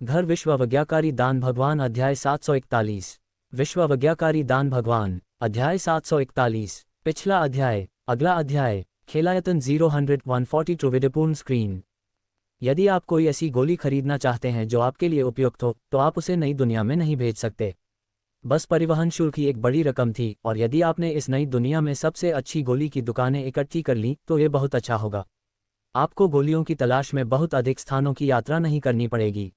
घर विश्वविज्ञाकारी दान भगवान अध्याय 741। विश्वविज्ञाकारी दान भगवान अध्याय 741। पिछला अध्याय। अगला अध्याय। खेलायतन 0 142 विदपूर्ण स्क्रीन। यदि आप कोई ऐसी गोली खरीदना चाहते हैं जो आपके लिए उपयुक्त हो तो आप उसे नई दुनिया में नहीं भेज सकते। बस परिवहन शुल्क की एक बड़ी रकम थी, और यदि आपने इस नई दुनिया में सबसे अच्छी गोली की दुकानें इकट्ठी कर लीं तो ये बहुत अच्छा होगा। आपको गोलियों की तलाश में बहुत अधिक स्थानों की यात्रा नहीं करनी पड़ेगी।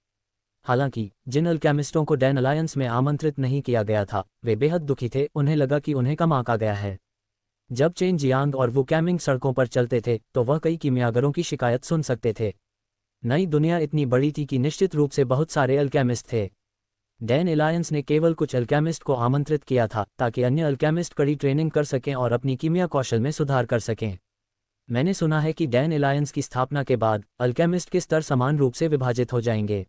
हालांकि जिन अल्केमिस्टों को डैन अलायंस में आमंत्रित नहीं किया गया था वे बेहद दुखी थे। उन्हें लगा कि उन्हें कम आंका गया है। जब चेन जियांग और वू कैमिंग सड़कों पर चलते थे तो वह कई कीमियागरों की शिकायत सुन सकते थे। नई दुनिया इतनी बड़ी थी कि निश्चित रूप से बहुत सारे अल्केमिस्ट थे। डैन अलायंस ने केवल कुछ अल्केमिस्ट को आमंत्रित किया था ताकि अन्य अल्केमिस्ट कड़ी ट्रेनिंग कर सकें और अपनी कीमिया कौशल में सुधार कर सकें। मैंने सुना है कि डैन अलायंस की स्थापना के बाद अल्केमिस्ट के स्तर समान रूप से विभाजित हो जाएंगे।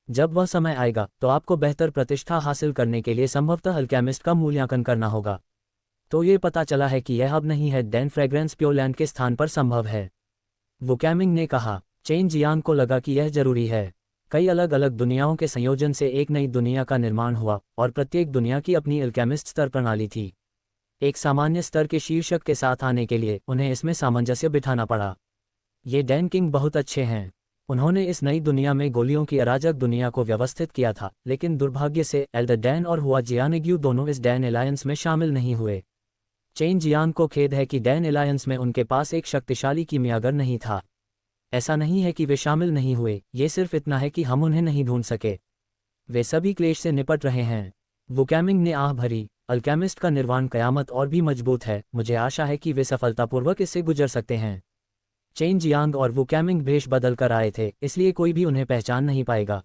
जब वह समय आएगा तो आपको बेहतर प्रतिष्ठा हासिल करने के लिए संभवतः अल्केमिस्ट का मूल्यांकन करना होगा। तो ये पता चला है कि यह अब नहीं है, डैन फ्रेग्रेंस प्योरलैंड के स्थान पर संभव है, वो कैमिंग ने कहा। चेन जियांग को लगा कि यह जरूरी है। कई अलग अलग दुनियाओं के संयोजन से एक नई दुनिया का निर्माण हुआ, और प्रत्येक दुनिया की अपनी अल्केमिस्ट स्तर प्रणाली थी। एक सामान्य स्तर के शीर्षक के साथ आने के लिए उन्हें इसमें सामंजस्य बिठाना पड़ा। ये डैन किंग बहुत अच्छे हैं। उन्होंने इस नई दुनिया में गोलियों की अराजक दुनिया को व्यवस्थित किया था, लेकिन दुर्भाग्य से एल्डर डैन और हुआ जियानेग्यू दोनों इस डैन अलायंस में शामिल नहीं हुए। चेन जियांग को खेद है कि डैन अलायंस में उनके पास एक शक्तिशाली कीमियागर नहीं था। ऐसा नहीं है कि वे शामिल नहीं हुए, ये सिर्फ इतना है कि हम उन्हें नहीं ढूंढ सके। वे सभी क्लेश से निपट रहे हैं। वुकैमिंग ने आह भरी। अल्केमिस्ट का निर्वाण कयामत और भी मजबूत है। मुझे आशा है कि वे सफलतापूर्वक इससे गुजर सकते हैं। चेन जियांग और वुकैमिंग भेष बदल कर आए थे, इसलिए कोई भी उन्हें पहचान नहीं पाएगा।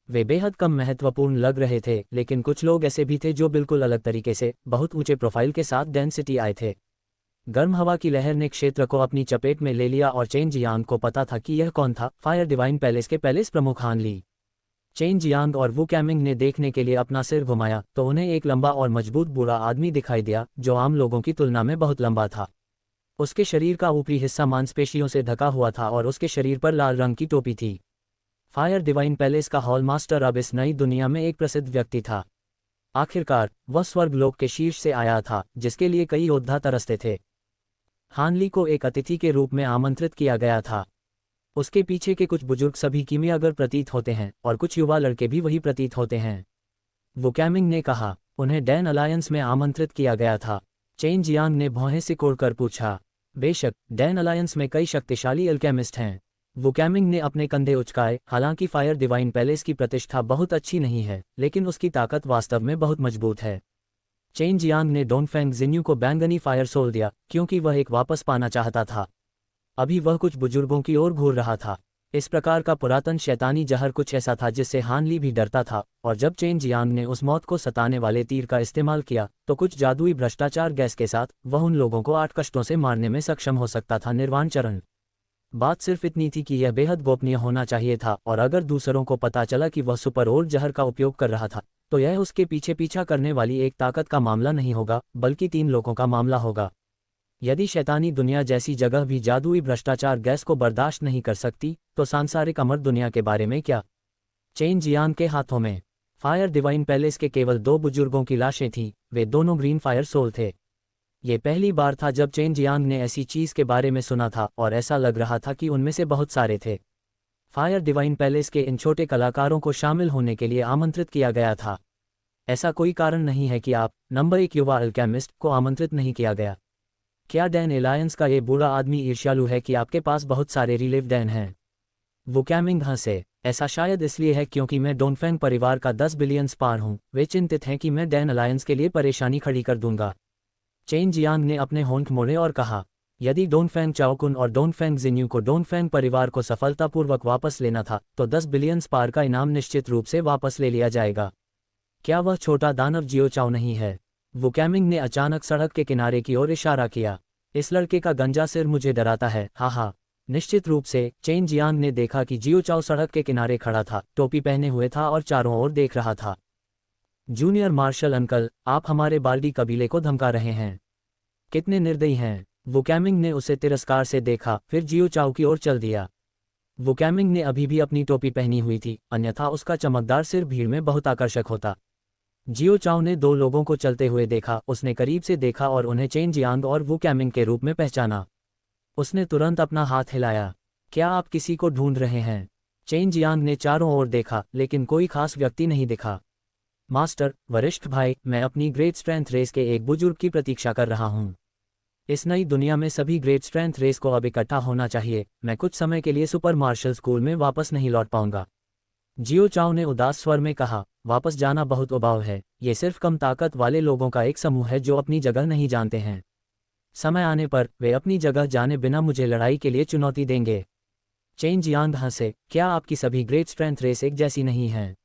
वे बेहद कम महत्वपूर्ण लग रहे थे, लेकिन कुछ लोग ऐसे भी थे जो बिल्कुल अलग तरीके से बहुत ऊंचे प्रोफाइल के साथ डेंसिटी आए थे। गर्म हवा की लहर ने क्षेत्र को अपनी चपेट में ले लिया और चेन जियांग को पता था कि यह कौन था। फायर डिवाइन पैलेस के पैलेस प्रमुख हान ली। चेन जियांग और वू कैमिंग ने देखने के लिए अपना सिर घुमाया तो उन्हें एक लंबा और मजबूत बूढ़ा आदमी दिखाई दिया जो आम लोगों की तुलना में बहुत लंबा था। उसके शरीर का ऊपरी हिस्सा मांसपेशियों से ढका हुआ था और उसके शरीर पर लाल रंग की टोपी थी। फायर डिवाइन पैलेस का हॉल मास्टर अब इस नई दुनिया में एक प्रसिद्ध व्यक्ति था। आखिरकार वह स्वर्गलोक के शीर्ष से आया था, जिसके लिए कई योद्धा तरसते थे। हानली को एक अतिथि के रूप में आमंत्रित किया गया था। उसके पीछे के कुछ बुजुर्ग सभी कीमियागर प्रतीत होते हैं और कुछ युवा लड़के भी वही प्रतीत होते हैं, वो कैमिंग ने कहा। उन्हें डैन अलायंस में आमंत्रित किया गया था। चेन जियांग ने भौहें सिकोड़कर पूछा। बेशक, डैन अलायंस में कई शक्तिशाली अल्केमिस्ट हैं। वो कैमिंग ने अपने कंधे उचकाए। हालांकि फायर डिवाइन पैलेस की प्रतिष्ठा बहुत अच्छी नहीं है, लेकिन उसकी ताकत वास्तव में बहुत मजबूत है। चेन जियांग ने डोंगफेंग जिन्यू को बैंगनी फायर सोल दिया, क्योंकि वह एक वापस पाना चाहता था। अभी वह कुछ बुजुर्गों की ओर घूर रहा था। इस प्रकार का पुरातन शैतानी जहर कुछ ऐसा था जिससे हानली भी डरता था, और जब चेन जियांग ने उस मौत को सताने वाले तीर का इस्तेमाल किया तो कुछ जादुई भ्रष्टाचार गैस के साथ वह उन लोगों को 8 कष्टों से मारने में सक्षम हो सकता था। निर्वाण चरण। बात सिर्फ इतनी थी कि यह बेहद गोपनीय होना चाहिए था, और अगर दूसरों को पता चला कि वह सुपर और जहर का उपयोग कर रहा था तो यह उसके पीछे पीछा करने वाली एक ताकत का मामला नहीं होगा, बल्कि 3 लोगों का मामला होगा। यदि शैतानी दुनिया जैसी जगह भी जादुई भ्रष्टाचार गैस को बर्दाश्त नहीं कर सकती तो सांसारिक अमर दुनिया के बारे में क्या। चेन जियांग के हाथों में फायर डिवाइन पैलेस के केवल 2 बुजुर्गों की लाशें थीं। वे दोनों ग्रीन फायर सोल थे। ये पहली बार था जब चेन जियांग ने ऐसी चीज के बारे में सुना था, और ऐसा लग रहा था कि उनमें से बहुत सारे थे। फायर डिवाइन पैलेस के इन छोटे कलाकारों को शामिल होने के लिए आमंत्रित किया गया था। ऐसा कोई कारण नहीं है कि आप नंबर 1 युवा अल्केमिस्ट को आमंत्रित नहीं किया गया। क्या डैन अलायंस का ये बूढ़ा आदमी ईर्ष्यालु है कि आपके पास बहुत सारे रिलिव डैन हैं? वो कैमिंग हंसे। ऐसा शायद इसलिए है क्योंकि मैं डोंगफेंग परिवार का 10 बिलियन स्पार हूं। वे चिंतित हैं कि मैं डैन अलायंस के लिए परेशानी खड़ी कर दूंगा। चेन जियांग ने अपने होंठ मोड़े और कहा, यदि डोंगफेंग चाओकुन और डोंगफेंग जिन्यू को डोंगफेंग परिवार को सफलतापूर्वक वापस लेना था तो 10 बिलियन स्पार का इनाम निश्चित रूप से वापस ले लिया जाएगा। क्या वह छोटा दानव जियो चाओ नहीं है? वो कैमिंग ने अचानक सड़क के किनारे की ओर इशारा किया। इस लड़के का गंजा सिर मुझे डराता है। हाँ, निश्चित रूप से। चेन जियांग ने देखा कि जियो चाओ सड़क के किनारे खड़ा था, टोपी पहने हुए था और चारों ओर देख रहा था। जूनियर मार्शल अंकल, आप हमारे बाल्डी कबीले को धमका रहे हैं। कितने निर्दयी हैं। वो कैमिंग ने उसे तिरस्कार से देखा, फिर जियो चाओ की ओर चल दिया। वुकैमिंग ने अभी भी अपनी टोपी पहनी हुई थी, अन्यथा उसका चमकदार सिर भीड़ में बहुत आकर्षक होता। जियो चाओ ने दो लोगों को चलते हुए देखा, उसने करीब से देखा और उन्हें चेन जियांग और वुकैमिंग के रूप में पहचाना। उसने तुरंत अपना हाथ हिलाया। क्या आप किसी को ढूंढ रहे हैं? चेन जियांग ने चारों ओर देखा, लेकिन कोई खास व्यक्ति नहीं दिखा। मास्टर, वरिष्ठ भाई, मैं अपनी ग्रेट स्ट्रेंथ रेस के एक बुजुर्ग की प्रतीक्षा कर रहा हूँ। इस नई दुनिया में सभी ग्रेट स्ट्रेंथ रेस को अब इकट्ठा होना चाहिए। मैं कुछ समय के लिए सुपर मार्शल स्कूल में वापस नहीं लौट पाऊंगा। जियो चाओ ने उदास स्वर में कहा, वापस जाना बहुत उबाऊ है। ये सिर्फ कम ताकत वाले लोगों का एक समूह है जो अपनी जगह नहीं जानते हैं। समय आने पर वे अपनी जगह जाने बिना मुझे लड़ाई के लिए चुनौती देंगे। चेन जियांग हंसे, क्या आपकी सभी ग्रेट स्ट्रेंथ रेस एक जैसी नहीं हैं?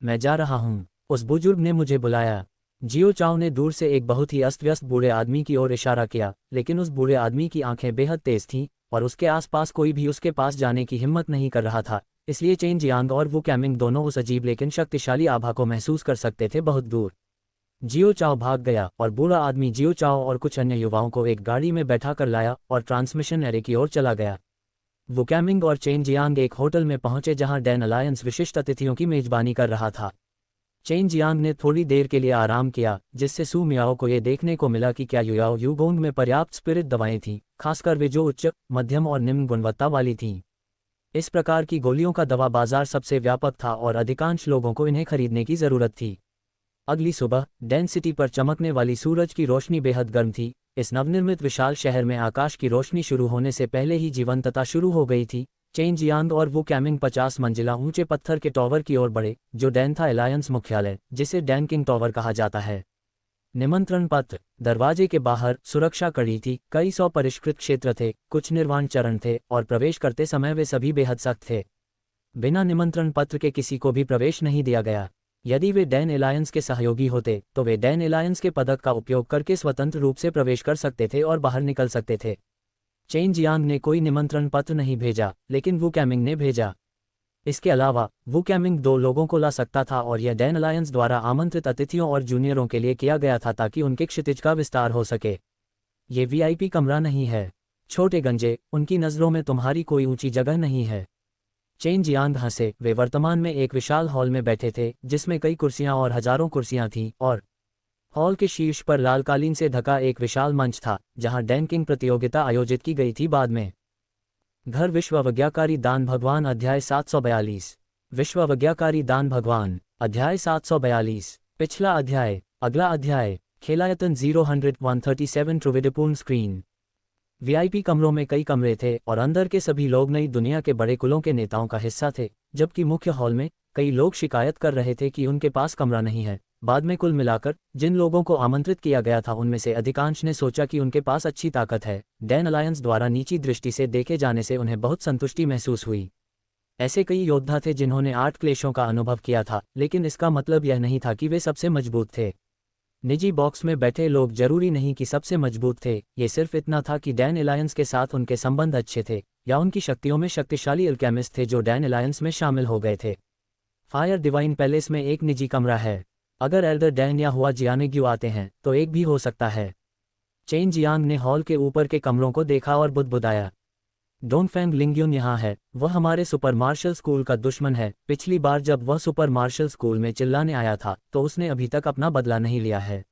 मैं जा रहा हूँ। उस बुजुर्ग ने मुझे बुलाया। जियो चाओ ने दूर से एक बहुत ही अस्त व्यस्त बूढ़े आदमी की ओर इशारा किया, लेकिन उस बूढ़े आदमी की आंखें बेहद तेज थीं और उसके आसपास कोई भी उसके पास जाने की हिम्मत नहीं कर रहा था। इसलिए चेन जियांग और वुकैमिंग दोनों उस अजीब लेकिन शक्तिशाली आभा को महसूस कर सकते थे बहुत दूर। जियो चाओ भाग गया और बूढ़ा आदमी जियो चाओ और कुछ अन्य युवाओं को एक गाड़ी में बैठा कर लाया और ट्रांसमिशन एरे की ओर चला गया। वुकैमिंग और चेन जियांग एक होटल में पहुंचे जहां डैन अलायंस विशिष्ट अतिथियों की मेजबानी कर रहा था। चेन जियांग ने थोड़ी देर के लिए आराम किया, जिससे सू मियाओ को यह देखने को मिला कि क्या युयाओ युगोंग में पर्याप्त स्पिरिट दवाएं थीं, खासकर वे जो उच्च, मध्यम और निम्न गुणवत्ता वाली थीं। इस प्रकार की गोलियों का दवा बाजार सबसे व्यापक था और अधिकांश लोगों को इन्हें खरीदने की जरूरत थी। अगली सुबह डैन सिटी पर चमकने वाली सूरज की रोशनी बेहद गर्म थी। इस नवनिर्मित विशाल शहर में आकाश की रोशनी शुरू होने से पहले ही जीवंतता शुरू हो गई थी। चेन जियांग और वुकैमिंग 50 मंजिला ऊंचे पत्थर के टॉवर की ओर बढ़े, जो डैन था अलायंस मुख्यालय, जिसे डैन किंग टॉवर कहा जाता है। निमंत्रण पत्र। दरवाजे के बाहर सुरक्षा कड़ी थी, कई सौ परिष्कृत क्षेत्र थे, कुछ निर्माण चरण थे और प्रवेश करते समय वे सभी बेहद सख्त थे। बिना निमंत्रण पत्र के किसी को भी प्रवेश नहीं दिया गया। यदि वे डैन एलायंस के सहयोगी होते तो वे डैन एलायंस के पदक का उपयोग करके स्वतंत्र रूप से प्रवेश कर सकते थे और बाहर निकल सकते थे। चेन जियांग ने कोई निमंत्रण पत्र नहीं भेजा, लेकिन वुकैमिंग ने भेजा। इसके अलावा वुकैमिंग दो लोगों को ला सकता था और यह डैन अलायंस द्वारा आमंत्रित अतिथियों और जूनियरों के लिए किया गया था ताकि उनके क्षितिज का विस्तार हो सके। ये वीआईपी कमरा नहीं है। छोटे गंजे, उनकी नज़रों में तुम्हारी कोई ऊंची जगह नहीं है। चेन जियांग हंसे। वे वर्तमान में एक विशाल हॉल में बैठे थे, जिसमें कई कुर्सियां और हजारों कुर्सियां थीं, और हॉल के शीर्ष पर लाल कालीन से ढका एक विशाल मंच था, जहां डैन किंग प्रतियोगिता आयोजित की गई थी। बाद में घर विश्वविज्ञाकारी दान भगवान अध्याय 742। विश्वविज्ञाकारी दान भगवान अध्याय 742। पिछला अध्याय। अगला अध्याय। खेलायतन 0137 त्रिविधपूर्ण स्क्रीन। वीआईपी कमरों में कई कमरे थे और अंदर के सभी लोग नई दुनिया के बड़े कुलों के नेताओं का हिस्सा थे, जबकि मुख्य हॉल में कई लोग शिकायत कर रहे थे कि उनके पास कमरा नहीं है। बाद में कुल मिलाकर जिन लोगों को आमंत्रित किया गया था उनमें से अधिकांश ने सोचा कि उनके पास अच्छी ताकत है। डैन अलायंस द्वारा नीची दृष्टि से देखे जाने से उन्हें बहुत संतुष्टि महसूस हुई। ऐसे कई योद्धा थे जिन्होंने 8 क्लेशों का अनुभव किया था, लेकिन इसका मतलब यह नहीं था कि वे सबसे मजबूत थे। निजी बॉक्स में बैठे लोग जरूरी नहीं कि सबसे मजबूत थे, ये सिर्फ इतना था कि डैन अलायंस के साथ उनके संबंध अच्छे थे या उनकी शक्तियों में शक्तिशाली अल्केमिस्ट थे जो डैन अलायंस में शामिल हो गए थे। फायर डिवाइन पैलेस में एक निजी कमरा है। अगर एल्डर डैन या हुआ जियानेग्यू आते हैं तो एक भी हो सकता है। चेन जियांग ने हॉल के ऊपर के कमरों को देखा और बुदबुदाया। डोंगफेंग लिंग्यून यहाँ है। वह हमारे सुपर मार्शल स्कूल का दुश्मन है। पिछली बार जब वह सुपर मार्शल स्कूल में चिल्लाने आया था तो उसने अभी तक अपना बदला नहीं लिया है।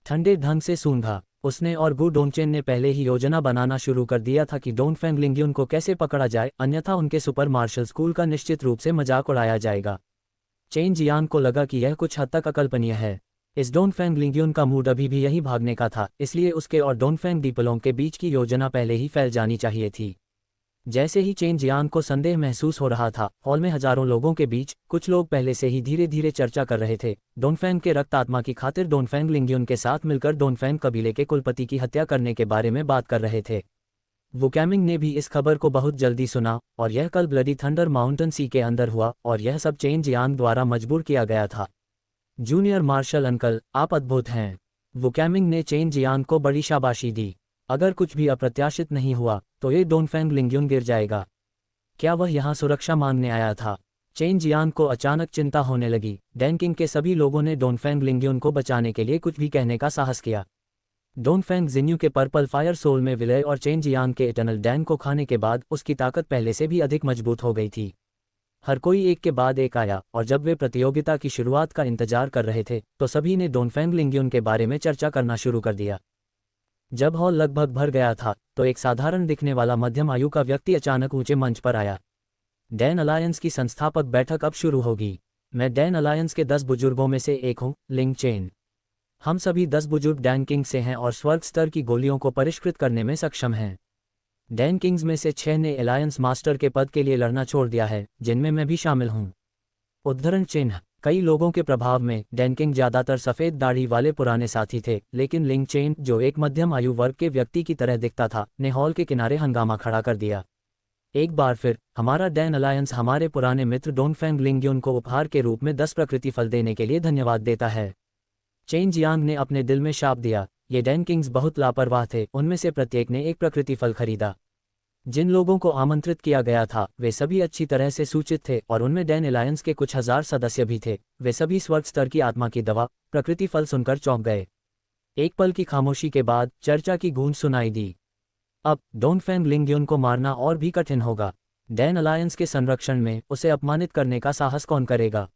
ठंडे ढंग से सूंघा। उसने और गु डोंगचेन ने पहले ही योजना बनाना शुरू कर दिया था कि डोंगफेंग लिंग्यून को कैसे पकड़ा जाए, अन्यथा उनके सुपर मार्शल स्कूल का निश्चित रूप से मजाक उड़ाया जाएगा। चेन जियांग को लगा कि यह कुछ हद तक अकल्पनीय है। इस डोंगफेंग लिंग्यून का मूड अभी भी यही भागने का था, इसलिए उसके और डोंगफेंग दीपलों के बीच की योजना पहले ही फैल जानी चाहिए थी। जैसे ही चेन जियांग को संदेह महसूस हो रहा था, हॉल में हजारों लोगों के बीच कुछ लोग पहले से ही धीरे धीरे चर्चा कर रहे थे। डोंगफेंग के रक्त आत्मा की खातिर डोंगफेंग लिंग्यून के साथ मिलकर डोंगफेंग कबीले के कुलपति की हत्या करने के बारे में बात कर रहे थे। वुकैमिंग ने भी इस खबर को बहुत जल्दी सुना और यह कल ब्लडी थंडर माउंटेन सी के अंदर हुआ और यह सब चेन जियांग द्वारा मजबूर किया गया था। जूनियर मार्शल अंकल, आप अद्भुत हैं। वुकैमिंग ने चेन जियांग को बड़ी शाबाशी दी। अगर कुछ भी अप्रत्याशित नहीं हुआ तो ये डोंगफेंग लिंग्यून गिर जाएगा। क्या वह यहाँ सुरक्षा मांगने आया था? चेन जियांग को अचानक चिंता होने लगी। डैन किंग के सभी लोगों ने डोंगफेंग लिंग्यून को बचाने के लिए कुछ भी कहने का साहस किया। डोंगफेंग जिन्यू के पर्पल फायर सोल में विलय और चेन जियांग के इटर्नल डैन को खाने के बाद उसकी ताकत पहले से भी अधिक मजबूत हो गई थी। हर कोई एक के बाद एक आया, और जब वे प्रतियोगिता की शुरुआत का इंतजार कर रहे थे तो सभी ने डोंगफेंग लिंग्यून के बारे में चर्चा करना शुरू कर दिया। जब हॉल लगभग भर गया था तो एक साधारण दिखने वाला मध्यम आयु का व्यक्ति अचानक ऊंचे मंच पर आया। डैन अलायंस की संस्थापक बैठक अब शुरू होगी। मैं डैन अलायंस के 10 बुजुर्गों में से एक हूँ, लिंग चेन। हम सभी 10 बुजुर्ग डैन किंग से हैं और स्वर्ग स्तर की गोलियों को परिष्कृत करने में सक्षम हैं। डैन किंग्स में से 6 ने अलायंस मास्टर के पद के लिए लड़ना छोड़ दिया है, जिनमें मैं भी शामिल हूँ। उद्धरण चिन्ह। कई लोगों के प्रभाव में डैन किंग ज्यादातर सफ़ेद दाढ़ी वाले पुराने साथी थे, लेकिन लिंग चेन, जो एक मध्यम आयु वर्ग के व्यक्ति की तरह दिखता था, ने हॉल के किनारे हंगामा खड़ा कर दिया। एक बार फिर हमारा डैन अलायंस हमारे पुराने मित्र डोंगफेंग लिंग्यून को उपहार के रूप में 10 प्रकृति फल देने के लिए धन्यवाद देता है। चेन जियांग ने अपने दिल में शाप दिया। ये डैन किंग्स बहुत लापरवाह थे। उनमें से प्रत्येक ने एक प्रकृति फल खरीदा। जिन लोगों को आमंत्रित किया गया था वे सभी अच्छी तरह से सूचित थे और उनमें डैन अलायंस के कुछ हजार सदस्य भी थे। वे सभी स्वर्ग स्तर की आत्मा की दवा प्रकृति फल सुनकर चौंक गए। एक पल की खामोशी के बाद चर्चा की गूंज सुनाई दी। अब डोंगफेंग लिंग्यून को मारना और भी कठिन होगा। डैन अलायंस के संरक्षण में उसे अपमानित करने का साहस कौन करेगा?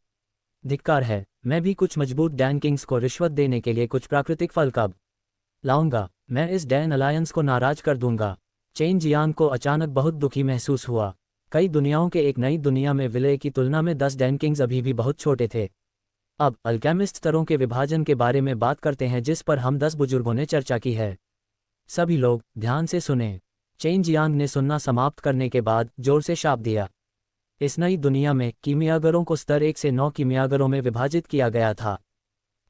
धिक्कार है। मैं भी कुछ मजबूत डैन किंग्स को रिश्वत देने के लिए कुछ प्राकृतिक फल कब लाऊंगा। मैं इस डैन अलायंस को नाराज कर दूंगा। चेन जियांग को अचानक बहुत दुखी महसूस हुआ। कई दुनियाओं के एक नई दुनिया में विलय की तुलना में 10 डैन किंग्स अभी भी बहुत छोटे थे। अब अल्केमिस्ट स्तरों के विभाजन के बारे में बात करते हैं जिस पर हम 10 बुजुर्गों ने चर्चा की है। सभी लोग ध्यान से सुने। चेन जियांग ने सुनना समाप्त करने के बाद जोर से शाप दिया। इस नई दुनिया में कीमियागरों को स्तर 1 से 9 कीमियागरों में विभाजित किया गया था।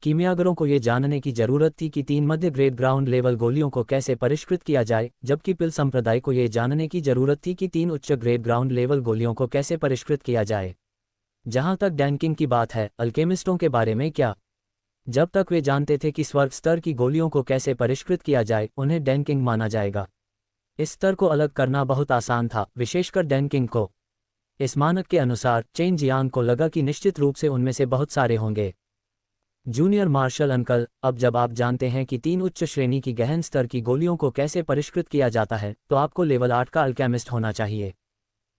कीमियागरों को ये जानने की जरूरत थी कि 3 मध्य ग्रेड ग्राउंड लेवल गोलियों को कैसे परिष्कृत किया जाए, जबकि पिल संप्रदाय को ये जानने की जरूरत थी कि 3 उच्च ग्रेड ग्राउंड लेवल गोलियों को कैसे परिष्कृत किया जाए। जहां तक डैन किंग की बात है, अल्केमिस्टों के बारे में क्या? जब तक वे जानते थे कि स्वर्ग स्तर की गोलियों को कैसे परिष्कृत किया जाए, उन्हें डैन किंग माना जाएगा। इस स्तर को अलग करना बहुत आसान था, विशेषकर डैन किंग को। इस मानक के अनुसार चेन जियांग को लगा कि निश्चित रूप से उनमें से बहुत सारे होंगे। जूनियर मार्शल अंकल, अब जब आप जानते हैं कि 3 उच्च श्रेणी की गहन स्तर की गोलियों को कैसे परिष्कृत किया जाता है, तो आपको लेवल 8 का अल्केमिस्ट होना चाहिए।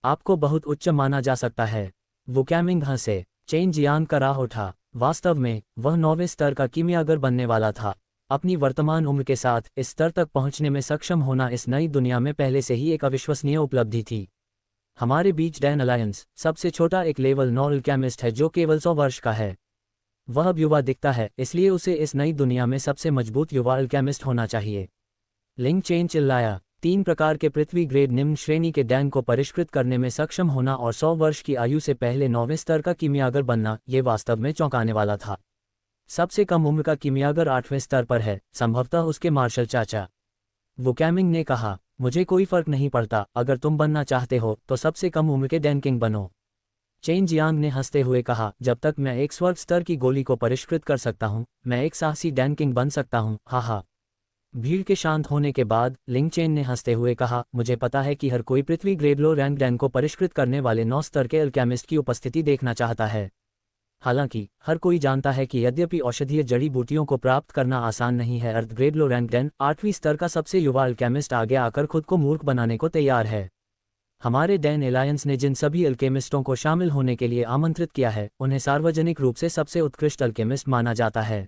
आपको बहुत उच्च माना जा सकता है। वुकैमिंग हंसे। चेन जियांग का राह उठा। वास्तव में वह 9वें स्तर का कीमियागर बनने वाला था। अपनी वर्तमान उम्र के साथ इस स्तर तक पहुंचने में सक्षम होना इस नई दुनिया में पहले से ही एक अविश्वसनीय उपलब्धि थी। हमारे बीच डैन अलायंस सबसे छोटा एक लेवल 9 अल्केमिस्ट है जो केवल 100 वर्ष का है। वह अब युवा दिखता है, इसलिए उसे इस नई दुनिया में सबसे मजबूत युवा अल्केमिस्ट होना चाहिए। लिंग चेन चिल्लाया। 3 प्रकार के पृथ्वी ग्रेड निम्न श्रेणी के डैन को परिष्कृत करने में सक्षम होना और 100 वर्ष की आयु से पहले 9वें स्तर का कीमियागर बनना, ये वास्तव में चौंकाने वाला था। सबसे कम उम्र का कीमियागर 8वें स्तर पर है, संभवतः उसके मार्शल चाचा। वुकैमिंग ने कहा, मुझे कोई फर्क नहीं पड़ता, अगर तुम बनना चाहते हो तो सबसे कम उम्र के डैन किंग बनो। चेन जियांग ने हंसते हुए कहा, जब तक मैं एक स्वर्ग स्तर की गोली को परिष्कृत कर सकता हूँ, मैं एक साहसी डैन किंग बन सकता हूँ। हा। भीड़ के शांत होने के बाद लिंग चेन ने हंसते हुए कहा, मुझे पता है कि हर कोई पृथ्वी ग्रेड लो रैंक डैन को परिष्कृत करने वाले 9 स्तर के अल्केमिस्ट की उपस्थिति देखना चाहता है। हालांकि हर कोई जानता है कि यद्यपि औषधीय जड़ी बूटियों को प्राप्त करना आसान नहीं है, अर्थ ग्रेड लो रैंक डैन 8वीं स्तर का सबसे युवा अल्केमिस्ट आगे आकर खुद को मूर्ख बनाने को तैयार है। हमारे डैन एलायंस ने जिन सभी अल्केमिस्टों को शामिल होने के लिए आमंत्रित किया है, उन्हें सार्वजनिक रूप से सबसे उत्कृष्ट अल्केमिस्ट माना जाता है।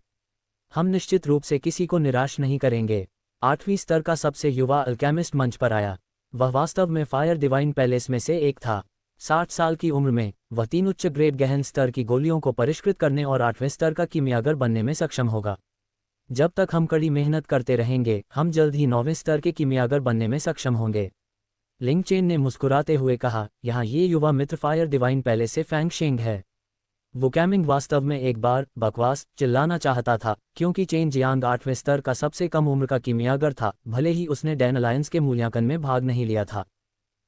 हम निश्चित रूप से किसी को निराश नहीं करेंगे। 8वीं स्तर का सबसे युवा अल्केमिस्ट मंच पर आया। वह वास्तव में फायर डिवाइन पैलेस में से एक था। 60 साल की उम्र में वह 3 उच्च ग्रेड गहन स्तर की गोलियों को परिष्कृत करने और 8वें स्तर का कीमियागर बनने में सक्षम होगा। जब तक हम कड़ी मेहनत करते रहेंगे, हम जल्द ही 9वें स्तर के कीमियागर बनने में सक्षम होंगे। लिंग चेन ने मुस्कुराते हुए कहा, यहाँ ये युवा मित्र फायर डिवाइन पैलेस से फैंग शेंग है। वुकैमिंग वास्तव में एक बार बकवास चिल्लाना चाहता था, क्योंकि चेन जियांग 8वें स्तर का सबसे कम उम्र का कीमियागर था, भले ही उसने डैन अलायंस के मूल्यांकन में भाग नहीं लिया था।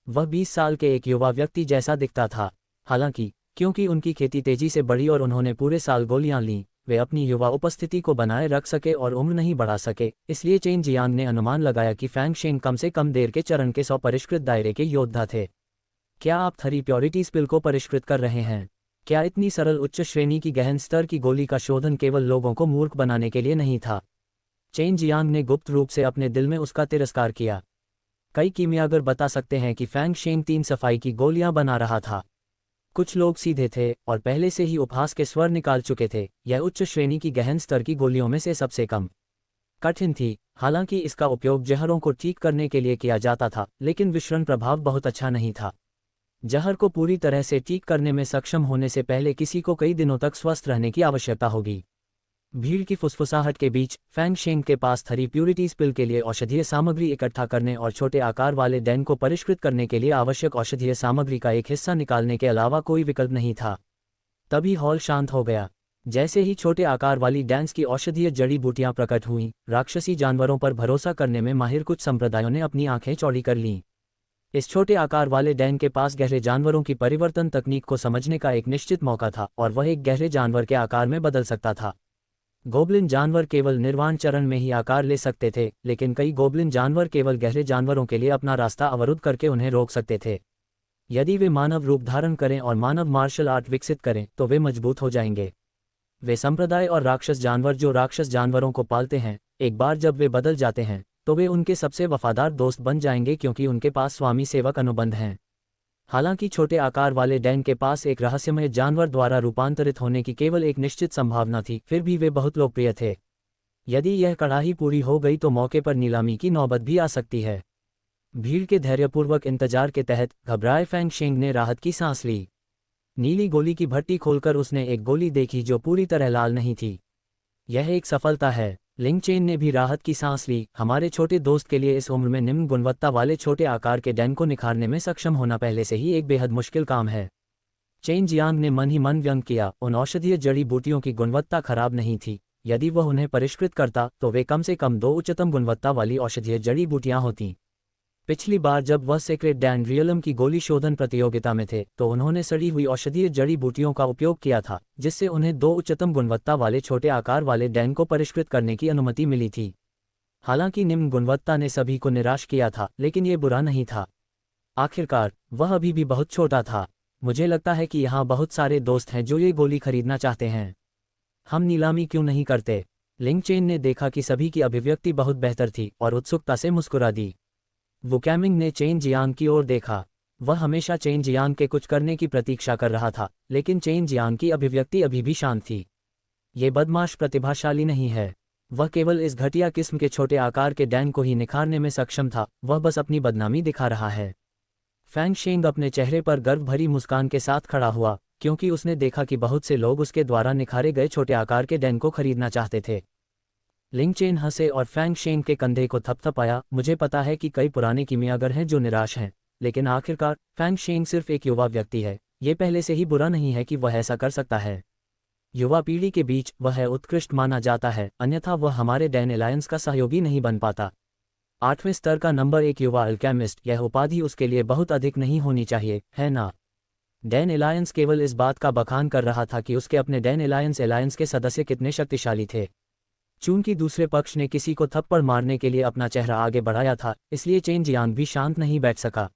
वह 20 साल के एक युवा व्यक्ति जैसा दिखता था। हालांकि क्योंकि उनकी खेती तेजी से बढ़ी और उन्होंने पूरे साल गोलियां लीं, वे अपनी युवा उपस्थिति को बनाए रख सके और उम्र नहीं बढ़ा सके, इसलिए चेन जियांग ने अनुमान लगाया कि फैंग शेंग कम से कम देर के चरण के 100 परिष्कृत दायरे के योद्धा थे। क्या आप 3 प्योरिटीज पिल को परिष्कृत कर रहे हैं? क्या इतनी सरल उच्च श्रेणी की गहन स्तर की गोली का शोधन केवल लोगों को मूर्ख बनाने के लिए नहीं था? चेन जियांग ने गुप्त रूप से अपने दिल में उसका तिरस्कार किया। कई कीमियागर बता सकते हैं कि फैंग शेंग 3 सफाई की गोलियां बना रहा था। कुछ लोग सीधे थे और पहले से ही उपहास के स्वर निकाल चुके थे। यह उच्च श्रेणी की गहन स्तर की गोलियों में से सबसे कम कठिन थी। हालांकि इसका उपयोग जहरों को ठीक करने के लिए किया जाता था, लेकिन विषरण प्रभाव बहुत अच्छा नहीं था। जहर को पूरी तरह से ठीक करने में सक्षम होने से पहले किसी को कई दिनों तक स्वस्थ रहने की आवश्यकता होगी। भीड़ की फुसफुसाहट के बीच फैंग शेंग के पास थेरेप्यूटिक्स पिल के लिए औषधीय सामग्री इकट्ठा करने और छोटे आकार वाले डैन को परिष्कृत करने के लिए आवश्यक औषधीय सामग्री का एक हिस्सा निकालने के अलावा कोई विकल्प नहीं था। तभी हॉल शांत हो गया। जैसे ही छोटे आकार वाली डैंस की औषधीय जड़ी बूटियां प्रकट हुईं, राक्षसी जानवरों पर भरोसा करने में माहिर कुछ संप्रदायों ने अपनी आंखें चौड़ी कर लीं। इस छोटे आकार वाले डैन के पास गहरे जानवरों की परिवर्तन तकनीक को समझने का एक निश्चित मौका था और वह एक गहरे जानवर के आकार में बदल सकता था। गोब्लिन जानवर केवल निर्वाण चरण में ही आकार ले सकते थे, लेकिन कई गोब्लिन जानवर केवल गहरे जानवरों के लिए अपना रास्ता अवरुद्ध करके उन्हें रोक सकते थे। यदि वे मानव रूप धारण करें और मानव मार्शल आर्ट विकसित करें तो वे मजबूत हो जाएंगे। वे संप्रदाय और राक्षस जानवर जो राक्षस जानवरों को पालते हैं, एक बार जब वे बदल जाते हैं तो वे उनके सबसे वफादार दोस्त बन जाएंगे क्योंकि उनके पास स्वामी सेवक अनुबंध हैं। हालांकि छोटे आकार वाले डैन के पास एक रहस्यमय जानवर द्वारा रूपांतरित होने की केवल एक निश्चित संभावना थी, फिर भी वे बहुत लोकप्रिय थे। यदि यह कड़ाही पूरी हो गई तो मौके पर नीलामी की नौबत भी आ सकती है। भीड़ के धैर्यपूर्वक इंतजार के तहत घबराए फैंग शेंग ने राहत की सांस ली। नीली गोली की भट्टी खोलकर उसने एक गोली देखी जो पूरी तरह लाल नहीं थी। यह एक सफलता है। लिंग चेन ने भी राहत की सांस ली। हमारे छोटे दोस्त के लिए इस उम्र में निम्न गुणवत्ता वाले छोटे आकार के डैन को निखारने में सक्षम होना पहले से ही एक बेहद मुश्किल काम है। चेन जियांग ने मन ही मन व्यंग किया। उन औषधीय जड़ी बूटियों की गुणवत्ता खराब नहीं थी। यदि वह उन्हें परिष्कृत करता तो वे कम से कम 2 उच्चतम गुणवत्ता वाली औषधीय जड़ी बूटियां होतीं। पिछली बार जब वह सेक्रेट डैन रियलम की गोली शोधन प्रतियोगिता में थे तो उन्होंने सड़ी हुई औषधीय जड़ी बूटियों का उपयोग किया था, जिससे उन्हें 2 उच्चतम गुणवत्ता वाले छोटे आकार वाले डैन को परिष्कृत करने की अनुमति मिली थी। हालांकि निम्न गुणवत्ता ने सभी को निराश किया था, लेकिन ये बुरा नहीं था। आखिरकार वह अभी भी बहुत छोटा था। मुझे लगता है कि यहाँ बहुत सारे दोस्त हैं जो ये गोली खरीदना चाहते हैं। हम नीलामी क्यों नहीं करते? लिंग चेन ने देखा कि सभी की अभिव्यक्ति बहुत बेहतर थी और उत्सुकता से मुस्कुरा दी। वुकैमिंग ने चेन जियांग की ओर देखा। वह हमेशा चेन जियांग के कुछ करने की प्रतीक्षा कर रहा था, लेकिन चेन जियांग की अभिव्यक्ति अभी भी शांत थी। ये बदमाश प्रतिभाशाली नहीं है। वह केवल इस घटिया किस्म के छोटे आकार के डैन को ही निखारने में सक्षम था। वह बस अपनी बदनामी दिखा रहा है। फैंग शेंग अपने चेहरे पर गर्व भरी मुस्कान के साथ खड़ा हुआ, क्योंकि उसने देखा कि बहुत से लोग उसके द्वारा निखारे गए छोटे आकार के डैन को खरीदना चाहते थे। लिंग चेन हंसे और फैंग शेंग के कंधे को थपथपाया। मुझे पता है कि कई पुराने कीमियागर हैं जो निराश हैं, लेकिन आखिरकार फैंग शेंग सिर्फ एक युवा व्यक्ति है। ये पहले से ही बुरा नहीं है कि वह ऐसा कर सकता है। युवा पीढ़ी के बीच वह उत्कृष्ट माना जाता है, अन्यथा वह हमारे डैन एलायंस का सहयोगी नहीं बन पाता। 8वें स्तर का नंबर 1 युवा अल्केमिस्ट, यह उपाधि उसके लिए बहुत अधिक नहीं होनी चाहिए, है ना? डैन एलायंस केवल इस बात का बखान कर रहा था कि उसके अपने डैन एलायंस के सदस्य कितने शक्तिशाली थे। चूंकि दूसरे पक्ष ने किसी को थप्पड़ मारने के लिए अपना चेहरा आगे बढ़ाया था, इसलिए चेन जियांग भी शांत नहीं बैठ सका।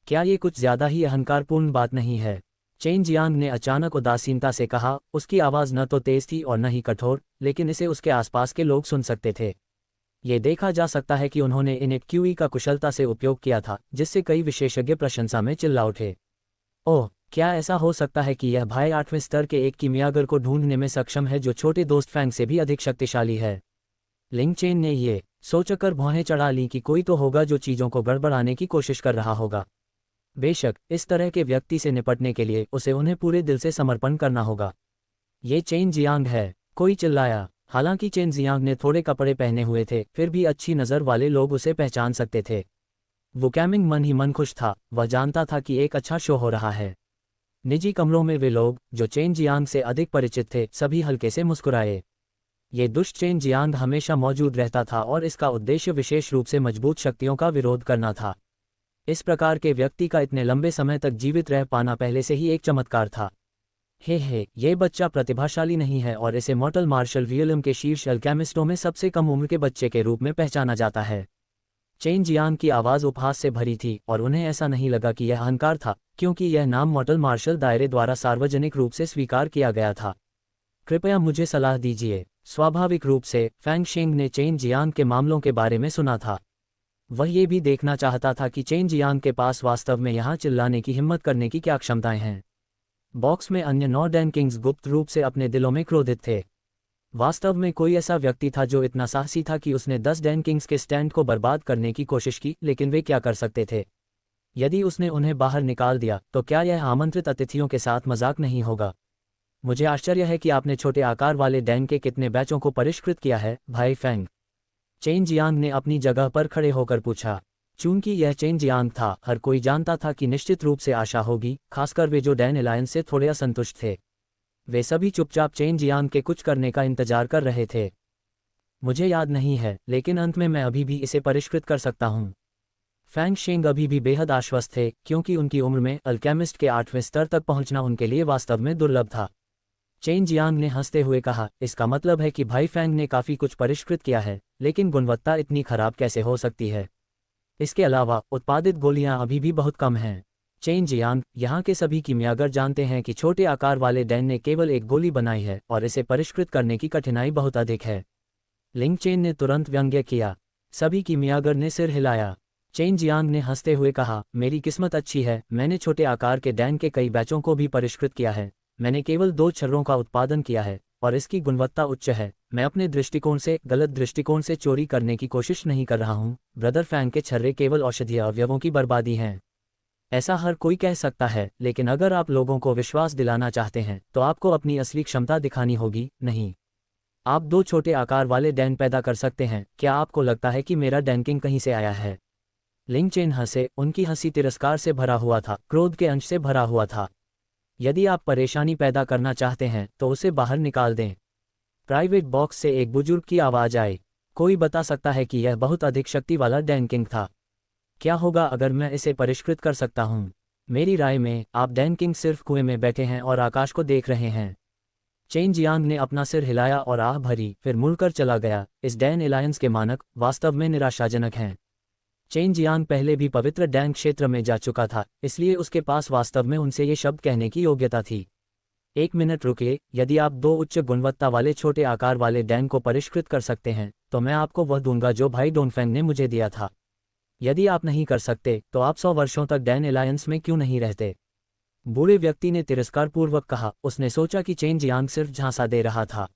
क्या ये कुछ ज्यादा ही अहंकारपूर्ण बात नहीं है? चेन जियांग ने अचानक उदासीनता से कहा। उसकी आवाज़ न तो तेज थी और न ही कठोर, लेकिन इसे उसके आसपास के लोग सुन सकते थे। ये देखा जा सकता है कि उन्होंने इनेट क्यूई का कुशलता से उपयोग किया था, जिससे कई विशेषज्ञ प्रशंसा में चिल्ला उठे। ओह, क्या ऐसा हो सकता है कि यह भाई 8वें स्तर के एक कीमियागर को ढूंढने में सक्षम है जो छोटे दोस्त फैंग से भी अधिक शक्तिशाली है? लिंग चेन ने ये सोचकर भौहें चढ़ा ली कि कोई तो होगा जो चीज़ों को गड़बड़ाने की कोशिश कर रहा होगा। बेशक, इस तरह के व्यक्ति से निपटने के लिए उसे उन्हें पूरे दिल से समर्पण करना होगा। ये चेन जियांग है, कोई चिल्लाया। हालांकि चेन जियांग ने थोड़े कपड़े पहने हुए थे, फिर भी अच्छी नज़र वाले लोग उसे पहचान सकते थे। वुकैमिंग मन ही मन खुश था। वह जानता था कि एक अच्छा शो हो रहा है। निजी कमरों में वे लोग जो चेन जियांग से अधिक परिचित थे, सभी हल्के से मुस्कुराए। ये दुष्ट चेन जियांग हमेशा मौजूद रहता था और इसका उद्देश्य विशेष रूप से मजबूत शक्तियों का विरोध करना था। इस प्रकार के व्यक्ति का इतने लंबे समय तक जीवित रह पाना पहले से ही एक चमत्कार था। हे, ये बच्चा प्रतिभाशाली नहीं है और इसे मॉर्टल मार्शल रियलम के शीर्ष अल्केमिस्टों में सबसे कम उम्र के बच्चे के रूप में पहचाना जाता है। चेन जियांग की आवाज़ उपहास से भरी थी और उन्हें ऐसा नहीं लगा कि यह अहंकार था, क्योंकि यह नाम मॉर्टल मार्शल दायरे द्वारा सार्वजनिक रूप से स्वीकार किया गया था। कृपया मुझे सलाह दीजिए। स्वाभाविक रूप से फैंग शेंग ने चेन जियांग के मामलों के बारे में सुना था। वह ये भी देखना चाहता था कि चेन जियांग के पास वास्तव में यहाँ चिल्लाने की हिम्मत करने की क्या क्षमताएं हैं। बॉक्स में अन्य 9 डैन किंग्स गुप्त रूप से अपने दिलों में क्रोधित थे। वास्तव में कोई ऐसा व्यक्ति था जो इतना साहसी था कि उसने 10 डैन किंग्स के स्टैंड को बर्बाद करने की कोशिश की, लेकिन वे क्या कर सकते थे? यदि उसने उन्हें बाहर निकाल दिया तो क्या यह आमंत्रित अतिथियों के साथ मजाक नहीं होगा? मुझे आश्चर्य है कि आपने छोटे आकार वाले डैन के कितने बैचों को परिष्कृत किया है, भाई फैंग। चेन जियांग ने अपनी जगह पर खड़े होकर पूछा। चूंकि यह चेन जियांग था, हर कोई जानता था कि निश्चित रूप से आशा होगी, खासकर वे जो डैन एलायंस से थोड़े असंतुष्ट थे। वे सभी चुपचाप चेन जियांग के कुछ करने का इंतजार कर रहे थे। मुझे याद नहीं है, लेकिन अंत में मैं अभी भी इसे परिष्कृत कर सकता हूँ। फैंग शेंग अभी भी बेहद आश्वस्त थे, क्योंकि उनकी उम्र में अल्केमिस्ट के 8वें स्तर तक पहुंचना उनके लिए वास्तव में दुर्लभ था। चेन जियांग ने हंसते हुए कहा, इसका मतलब है कि भाई फैंग ने काफ़ी कुछ परिष्कृत किया है, लेकिन गुणवत्ता इतनी खराब कैसे हो सकती है? इसके अलावा उत्पादित गोलियां अभी भी बहुत कम हैं। चेन जियांग, यहाँ के सभी कीमियागर जानते हैं कि छोटे आकार वाले डैन ने केवल एक गोली बनाई है और इसे परिष्कृत करने की कठिनाई बहुत अधिक है। लिंग चेन ने तुरंत व्यंग्य किया। सभी कीमियागर ने सिर हिलाया। चेन जियांग ने हंसते हुए कहा, मेरी किस्मत अच्छी है, मैंने छोटे आकार के डैन के कई बैचों को भी परिष्कृत किया है। मैंने केवल 2 छर्रों का उत्पादन किया है और इसकी गुणवत्ता उच्च है। मैं अपने दृष्टिकोण से, गलत दृष्टिकोण से चोरी करने की कोशिश नहीं कर रहा हूँ। ब्रदर फैंग के छर्रे केवल औषधीय अवयवों की बर्बादी हैं। ऐसा हर कोई कह सकता है, लेकिन अगर आप लोगों को विश्वास दिलाना चाहते हैं तो आपको अपनी असली क्षमता दिखानी होगी। नहीं, आप 2 छोटे आकार वाले डैन पैदा कर सकते हैं। क्या आपको लगता है कि मेरा डैन किंग कहीं से आया है? लिंग चेन हंसे। उनकी हंसी तिरस्कार से भरा हुआ था, क्रोध के अंश से भरा हुआ था। यदि आप परेशानी पैदा करना चाहते हैं तो उसे बाहर निकाल दें। प्राइवेट बॉक्स से एक बुजुर्ग की आवाज़ आई। कोई बता सकता है कि यह बहुत अधिक शक्ति वाला डैन किंग था। क्या होगा अगर मैं इसे परिष्कृत कर सकता हूँ? मेरी राय में आप डैन किंग सिर्फ कुएं में बैठे हैं और आकाश को देख रहे हैं। चेन जियांग ने अपना सिर हिलाया और आह भरी, फिर मुड़कर चला गया। इस डैन एलायंस के मानक वास्तव में निराशाजनक हैं। चेन जियांग पहले भी पवित्र डैन क्षेत्र में जा चुका था, इसलिए उसके पास वास्तव में उनसे ये शब्द कहने की योग्यता थी। 1 मिनट रुकिए, यदि आप 2 उच्च गुणवत्ता वाले छोटे आकार वाले डैन को परिष्कृत कर सकते हैं तो मैं आपको वह दूंगा जो भाई डोनफेंग ने मुझे दिया था। यदि आप नहीं कर सकते तो आप 100 वर्षों तक डैन एलायंस में क्यों नहीं रहते? बूढ़े व्यक्ति ने तिरस्कारपूर्वक कहा। उसने सोचा कि चेन जियांग सिर्फ झांसा दे रहा था।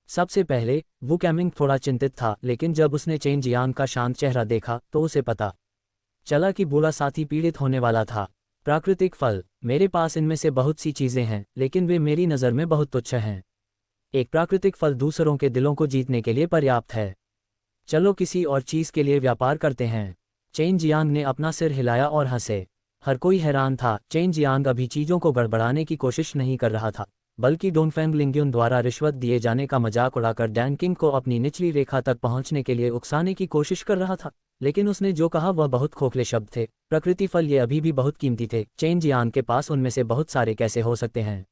सबसे पहले वू कैमिंग थोड़ा चिंतित था, लेकिन जब उसने चेन जियांग का शांत चेहरा देखा तो उसे पता चला कि बूढ़ा साथी पीड़ित होने वाला था। प्राकृतिक फल, मेरे पास इनमें से बहुत सी चीजें हैं, लेकिन वे मेरी नज़र में बहुत तुच्छ हैं। एक प्राकृतिक फल दूसरों के दिलों को जीतने के लिए पर्याप्त है। चलो किसी और चीज़ के लिए व्यापार करते हैं। चेन जियांग ने अपना सिर हिलाया और हंसे। हर कोई हैरान था। चेन जियांग अभी चीज़ों को गड़बड़ाने की कोशिश नहीं कर रहा था, बल्कि डोनफेंग लिंग्युन द्वारा रिश्वत दिए जाने का मजाक उड़ाकर डैन किंग को अपनी निचली रेखा तक पहुंचने के लिए उकसाने की कोशिश कर रहा था। लेकिन उसने जो कहा वह बहुत खोखले शब्द थे। प्रकृति फल ये अभी भी बहुत कीमती थे। चेन जियांग के पास उनमें से बहुत सारे कैसे हो सकते हैं?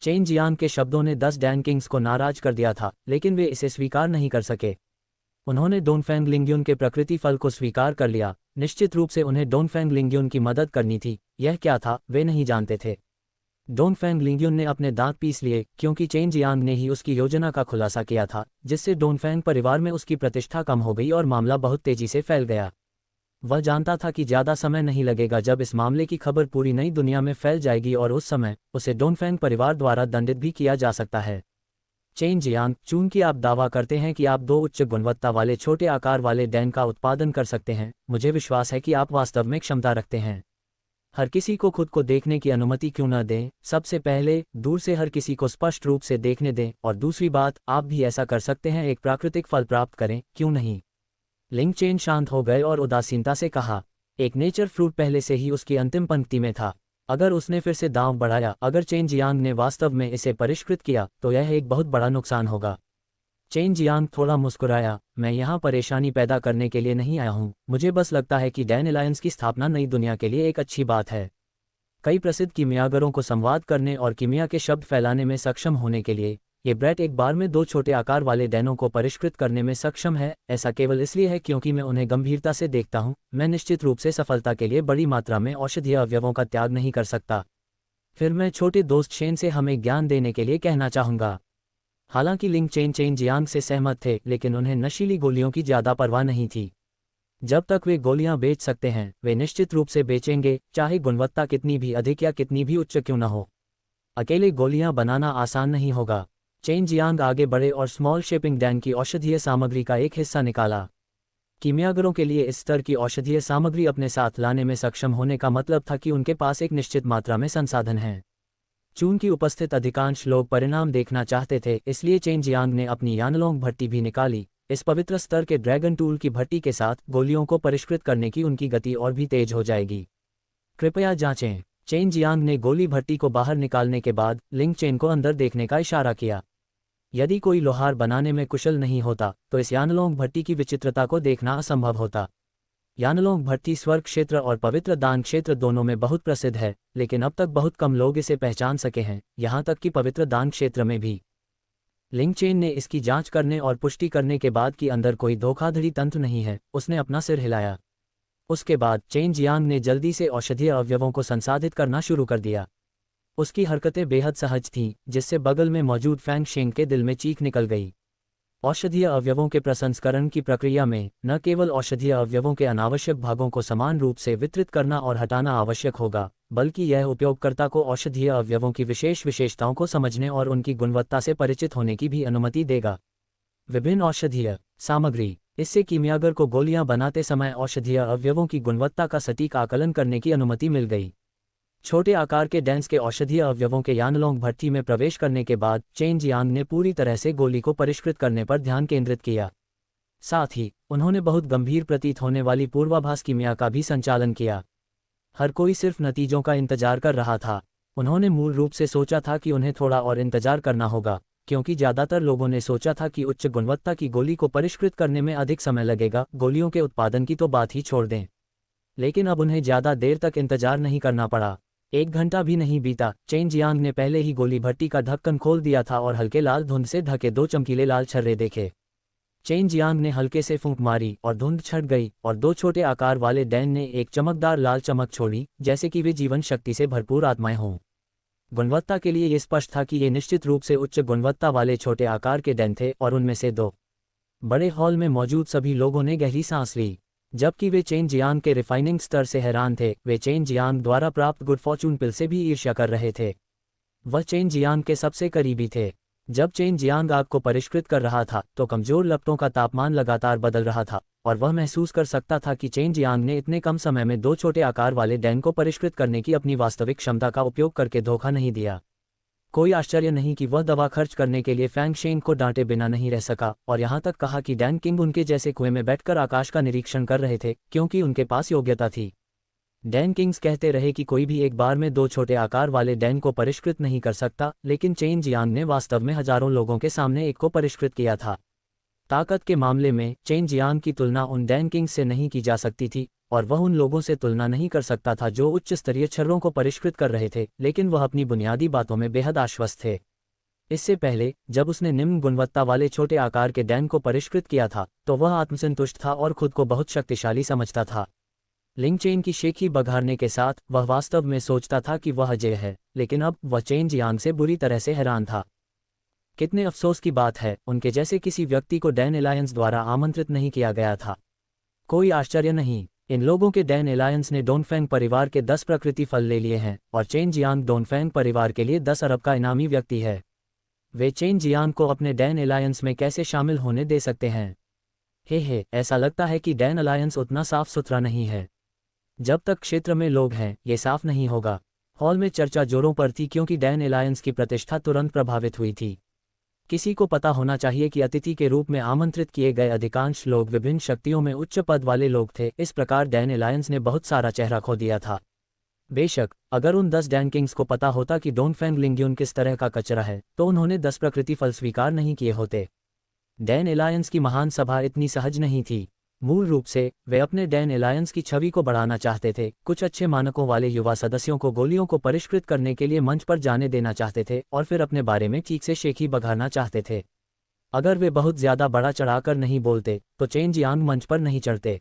चेन जियांग के शब्दों ने 10 डैन किंग्स को नाराज कर दिया था, लेकिन वे इसे स्वीकार नहीं कर सके। उन्होंने डोनफेंग लिंग्युन के प्रकृति फल को स्वीकार कर लिया। निश्चित रूप से उन्हें डोनफेंग लिंग्युन की मदद करनी थी। यह क्या था, वे नहीं जानते थे। डोनफेंग लिंग्युन ने अपने दांत पीस लिए, क्योंकि चेन जियांग ने ही उसकी योजना का खुलासा किया था, जिससे डोनफेंग परिवार में उसकी प्रतिष्ठा कम हो गई और मामला बहुत तेजी से फैल गया। वह जानता था कि ज़्यादा समय नहीं लगेगा जब इस मामले की खबर पूरी नई दुनिया में फैल जाएगी और उस समय उसे डोनफेंग परिवार द्वारा दंडित भी किया जा सकता है। चेन जियांग, चूंकि आप दावा करते हैं कि आप 2 उच्च गुणवत्ता वाले छोटे आकार वाले डैन का उत्पादन कर सकते हैं, मुझे विश्वास है कि आप वास्तव में क्षमता रखते हैं। हर किसी को खुद को देखने की अनुमति क्यों न दें? सबसे पहले दूर से हर किसी को स्पष्ट रूप से देखने दें, और दूसरी बात, आप भी ऐसा कर सकते हैं, एक प्राकृतिक फल प्राप्त करें, क्यों नहीं? लिंग चेन शांत हो गए और उदासीनता से कहा। एक नेचर फ्रूट पहले से ही उसकी अंतिम पंक्ति में था। अगर उसने फिर से दांव बढ़ाया, अगर चेन जियांग ने वास्तव में इसे परिष्कृत किया तो यह एक बहुत बड़ा नुकसान होगा। चेन जियांग थोड़ा मुस्कुराया। मैं यहाँ परेशानी पैदा करने के लिए नहीं आया हूँ। मुझे बस लगता है कि डैन एलायंस की स्थापना नई दुनिया के लिए एक अच्छी बात है। कई प्रसिद्ध कीमियागरों को संवाद करने और कीमिया के शब्द फैलाने में सक्षम होने के लिए ये ब्रेट एक बार में 2 छोटे आकार वाले डैनों को परिष्कृत करने में सक्षम है। ऐसा केवल इसलिए है क्योंकि मैं उन्हें गंभीरता से देखता हूँ। मैं निश्चित रूप से सफलता के लिए बड़ी मात्रा में औषधीय अवयवों का त्याग नहीं कर सकता। फिर मैं छोटे दोस्त शेन से हमें ज्ञान देने के लिए कहना चाहूँगा। हालांकि लिंग चेन चेन जियांग से सहमत थे, लेकिन उन्हें नशीली गोलियों की ज्यादा परवाह नहीं थी। जब तक वे गोलियां बेच सकते हैं वे निश्चित रूप से बेचेंगे, चाहे गुणवत्ता कितनी भी अधिक या कितनी भी उच्च क्यों न हो। अकेले गोलियां बनाना आसान नहीं होगा। चेन जियांग आगे बढ़े और स्मॉल शिपिंग डैन की औषधीय सामग्री का एक हिस्सा निकाला। कीमियागरों के लिए इस स्तर की औषधीय सामग्री अपने साथ लाने में सक्षम होने का मतलब था कि उनके पास एक निश्चित मात्रा में संसाधन हैं। चून की उपस्थित अधिकांश लोग परिणाम देखना चाहते थे, इसलिए चेन जियांग ने अपनी यानलोंग भट्टी भी निकाली। इस पवित्र स्तर के ड्रैगन टूल की भट्टी के साथ गोलियों को परिष्कृत करने की उनकी गति और भी तेज हो जाएगी। कृपया जांचें। चेन जियांग ने गोली भट्टी को बाहर निकालने के बाद लिंग चेन को अंदर देखने का इशारा किया। यदि कोई लोहार बनाने में कुशल नहीं होता तो इस यानलोंग भट्टी की विचित्रता को देखना असंभव होता। यानलोंग भट्टी स्वर्ग क्षेत्र और पवित्र दान क्षेत्र दोनों में बहुत प्रसिद्ध है, लेकिन अब तक बहुत कम लोग इसे पहचान सके हैं, यहाँ तक कि पवित्र दान क्षेत्र में भी। लिंग चेन ने इसकी जांच करने और पुष्टि करने के बाद कि अंदर कोई धोखाधड़ी तंत्र नहीं है, उसने अपना सिर हिलाया। उसके बाद चेन जियांग ने जल्दी से औषधीय अवयवों को संसाधित करना शुरू कर दिया। उसकी हरकतें बेहद सहज थीं, जिससे बगल में मौजूद फैंग शेंग के दिल में चीख निकल गई। औषधीय अवयवों के प्रसंस्करण की प्रक्रिया में न केवल औषधीय अवयवों के अनावश्यक भागों को समान रूप से वितरित करना और हटाना आवश्यक होगा, बल्कि यह उपयोगकर्ता को औषधीय अवयवों की विशेष विशेषताओं को समझने और उनकी गुणवत्ता से परिचित होने की भी अनुमति देगा। विभिन्न औषधीय सामग्री। इससे कीमियागर को गोलियां बनाते समय औषधीय अवयवों की गुणवत्ता का सटीक आकलन करने की अनुमति मिल गई। छोटे आकार के डेंस के औषधीय अवयवों के यानलोंग भट्टी में प्रवेश करने के बाद चेन जियांग ने पूरी तरह से गोली को परिष्कृत करने पर ध्यान केंद्रित किया। साथ ही उन्होंने बहुत गंभीर प्रतीत होने वाली पूर्वाभास कीमिया का भी संचालन किया। हर कोई सिर्फ नतीजों का इंतजार कर रहा था। उन्होंने मूल रूप से सोचा था कि उन्हें थोड़ा और इंतजार करना होगा, क्योंकि ज़्यादातर लोगों ने सोचा था कि उच्च गुणवत्ता की गोली को परिष्कृत करने में अधिक समय लगेगा, गोलियों के उत्पादन की तो बात ही छोड़ दें। लेकिन अब उन्हें ज़्यादा देर तक इंतजार नहीं करना पड़ा। 1 घंटा भी नहीं बीता, चेन जियांग ने पहले ही गोली भट्टी का ढक्कन खोल दिया था और हल्के लाल धुंध से ढके 2 चमकीले लाल छर्रे देखे। चेन जियांग ने हल्के से फूंक मारी और धुंध छट गई और 2 छोटे आकार वाले डैन ने एक चमकदार लाल चमक छोड़ी, जैसे कि वे जीवन शक्ति से भरपूर आत्माएं हों। गुणवत्ता के लिए ये स्पष्ट था कि ये निश्चित रूप से उच्च गुणवत्ता वाले छोटे आकार के डैन थे और उनमें से 2 बड़े हॉल में मौजूद सभी लोगों ने गहरी सांस ली। जबकि वे चेन जियांग के रिफाइनिंग स्तर से हैरान थे, वे चेन जियांग द्वारा प्राप्त गुड फॉर्चून पिल से भी ईर्ष्या कर रहे थे। वह चेन जियांग के सबसे करीबी थे। जब चेन जियांग आग को परिष्कृत कर रहा था तो कमजोर लपटों का तापमान लगातार बदल रहा था और वह महसूस कर सकता था कि चेन जियांग ने इतने कम समय में 2 छोटे आकार वाले डैन को परिष्कृत करने की अपनी वास्तविक क्षमता का उपयोग करके धोखा नहीं दिया। कोई आश्चर्य नहीं कि वह दवा खर्च करने के लिए फैंग शेंग को डांटे बिना नहीं रह सका और यहाँ तक कहा कि डैन किंग उनके जैसे कुएं में बैठकर आकाश का निरीक्षण कर रहे थे, क्योंकि उनके पास योग्यता थी। डैन किंग्स कहते रहे कि कोई भी एक बार में 2 छोटे आकार वाले डैन को परिष्कृत नहीं कर सकता, लेकिन चेन जियांग ने वास्तव में हजारों लोगों के सामने एक को परिष्कृत किया था। ताकत के मामले में चेन जियांग की तुलना उन डैन किंग्स से नहीं की जा सकती थी और वह उन लोगों से तुलना नहीं कर सकता था जो उच्च स्तरीय छर्रों को परिष्कृत कर रहे थे, लेकिन वह अपनी बुनियादी बातों में बेहद आश्वस्त थे। इससे पहले जब उसने निम्न गुणवत्ता वाले छोटे आकार के डैन को परिष्कृत किया था तो वह आत्मसंतुष्ट था और खुद को बहुत शक्तिशाली समझता था। लिंग चेन की शेखी बघारने के साथ वह वास्तव में सोचता था कि वह अजय है, लेकिन अब वह चेन जियांग से बुरी तरह से हैरान था। कितने अफसोस की बात है, उनके जैसे किसी व्यक्ति को डैन एलायंस द्वारा आमंत्रित नहीं किया गया था। कोई आश्चर्य नहीं, इन लोगों के डैन एलायंस ने डोनफेंग परिवार के 10 प्रकृति फल ले लिए हैं और चेन जियांग डोनफेंग परिवार के लिए 10 अरब का इनामी व्यक्ति है। वे चेन जियांग को अपने डैन एलायंस में कैसे शामिल होने दे सकते हैं? हे, ऐसा लगता है कि डैन एलायंस उतना साफ सुथरा नहीं है। जब तक क्षेत्र में लोग हैं, ये साफ नहीं होगा। हॉल में चर्चा जोरों पर थी क्योंकि डैन एलायंस की प्रतिष्ठा तुरंत प्रभावित हुई थी। किसी को पता होना चाहिए कि अतिथि के रूप में आमंत्रित किए गए अधिकांश लोग विभिन्न शक्तियों में उच्च पद वाले लोग थे। इस प्रकार डैन एलायंस ने बहुत सारा चेहरा खो दिया था। बेशक अगर उन 10 डैन किंग्स को पता होता कि डोनफेंग लिंग्यून किस तरह का कचरा है तो उन्होंने 10 प्रकृति फल स्वीकार नहीं किए होते। डैन एलायंस की महान सभा इतनी सहज नहीं थी। मूल रूप से वे अपने डैन एलायंस की छवि को बढ़ाना चाहते थे, कुछ अच्छे मानकों वाले युवा सदस्यों को गोलियों को परिष्कृत करने के लिए मंच पर जाने देना चाहते थे और फिर अपने बारे में ठीक से शेखी बघारना चाहते थे। अगर वे बहुत ज्यादा बड़ा चढ़ाकर नहीं बोलते तो चेन जियांग मंच पर नहीं चढ़ते।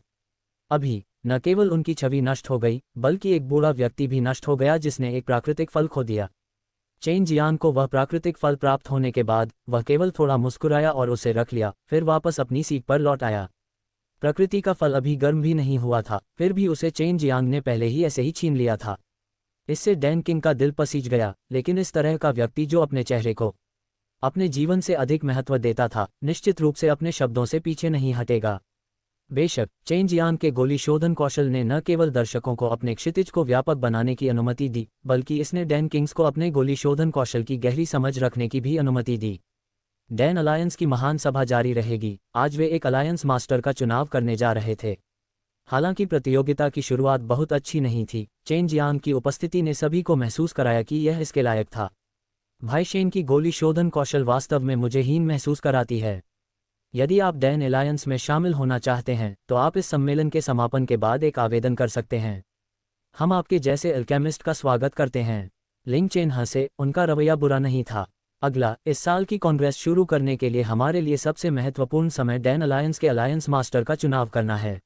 अभी न केवल उनकी छवि नष्ट हो गई बल्कि एक बूढ़ा व्यक्ति भी नष्ट हो गया जिसने एक प्राकृतिक फल खो दिया। चेन जियांग को वह प्राकृतिक फल प्राप्त होने के बाद वह केवल थोड़ा मुस्कुराया और उसे रख लिया, फिर वापस अपनी सीट पर लौट आया। प्रकृति का फल अभी गर्म भी नहीं हुआ था, फिर भी उसे चेन जियांग ने पहले ही ऐसे ही छीन लिया था। इससे डैन किंग का दिल पसीज गया, लेकिन इस तरह का व्यक्ति जो अपने चेहरे को अपने जीवन से अधिक महत्व देता था, निश्चित रूप से अपने शब्दों से पीछे नहीं हटेगा। बेशक चेन जियांग के गोली शोधन कौशल ने न केवल दर्शकों को अपने क्षितिज को व्यापक बनाने की अनुमति दी, बल्कि इसने डैन किंग्स को अपने गोली शोधन कौशल की गहरी समझ रखने की भी अनुमति दी। डैन अलायंस की महान सभा जारी रहेगी। आज वे एक अलायंस मास्टर का चुनाव करने जा रहे थे। हालांकि प्रतियोगिता की शुरुआत बहुत अच्छी नहीं थी, चेन जियांग की उपस्थिति ने सभी को महसूस कराया कि यह इसके लायक था। भाई शेन की गोली शोधन कौशल वास्तव में मुझे हीन महसूस कराती है। यदि आप डैन अलायंस में शामिल होना चाहते हैं तो आप इस सम्मेलन के समापन के बाद एक आवेदन कर सकते हैं। हम आपके जैसे अल्केमिस्ट का स्वागत करते हैं। लिंग चेन हंसे, उनका रवैया बुरा नहीं था। अगला, इस साल की कांग्रेस शुरू करने के लिए हमारे लिए सबसे महत्वपूर्ण समय डैन अलायंस के अलायंस मास्टर का चुनाव करना है।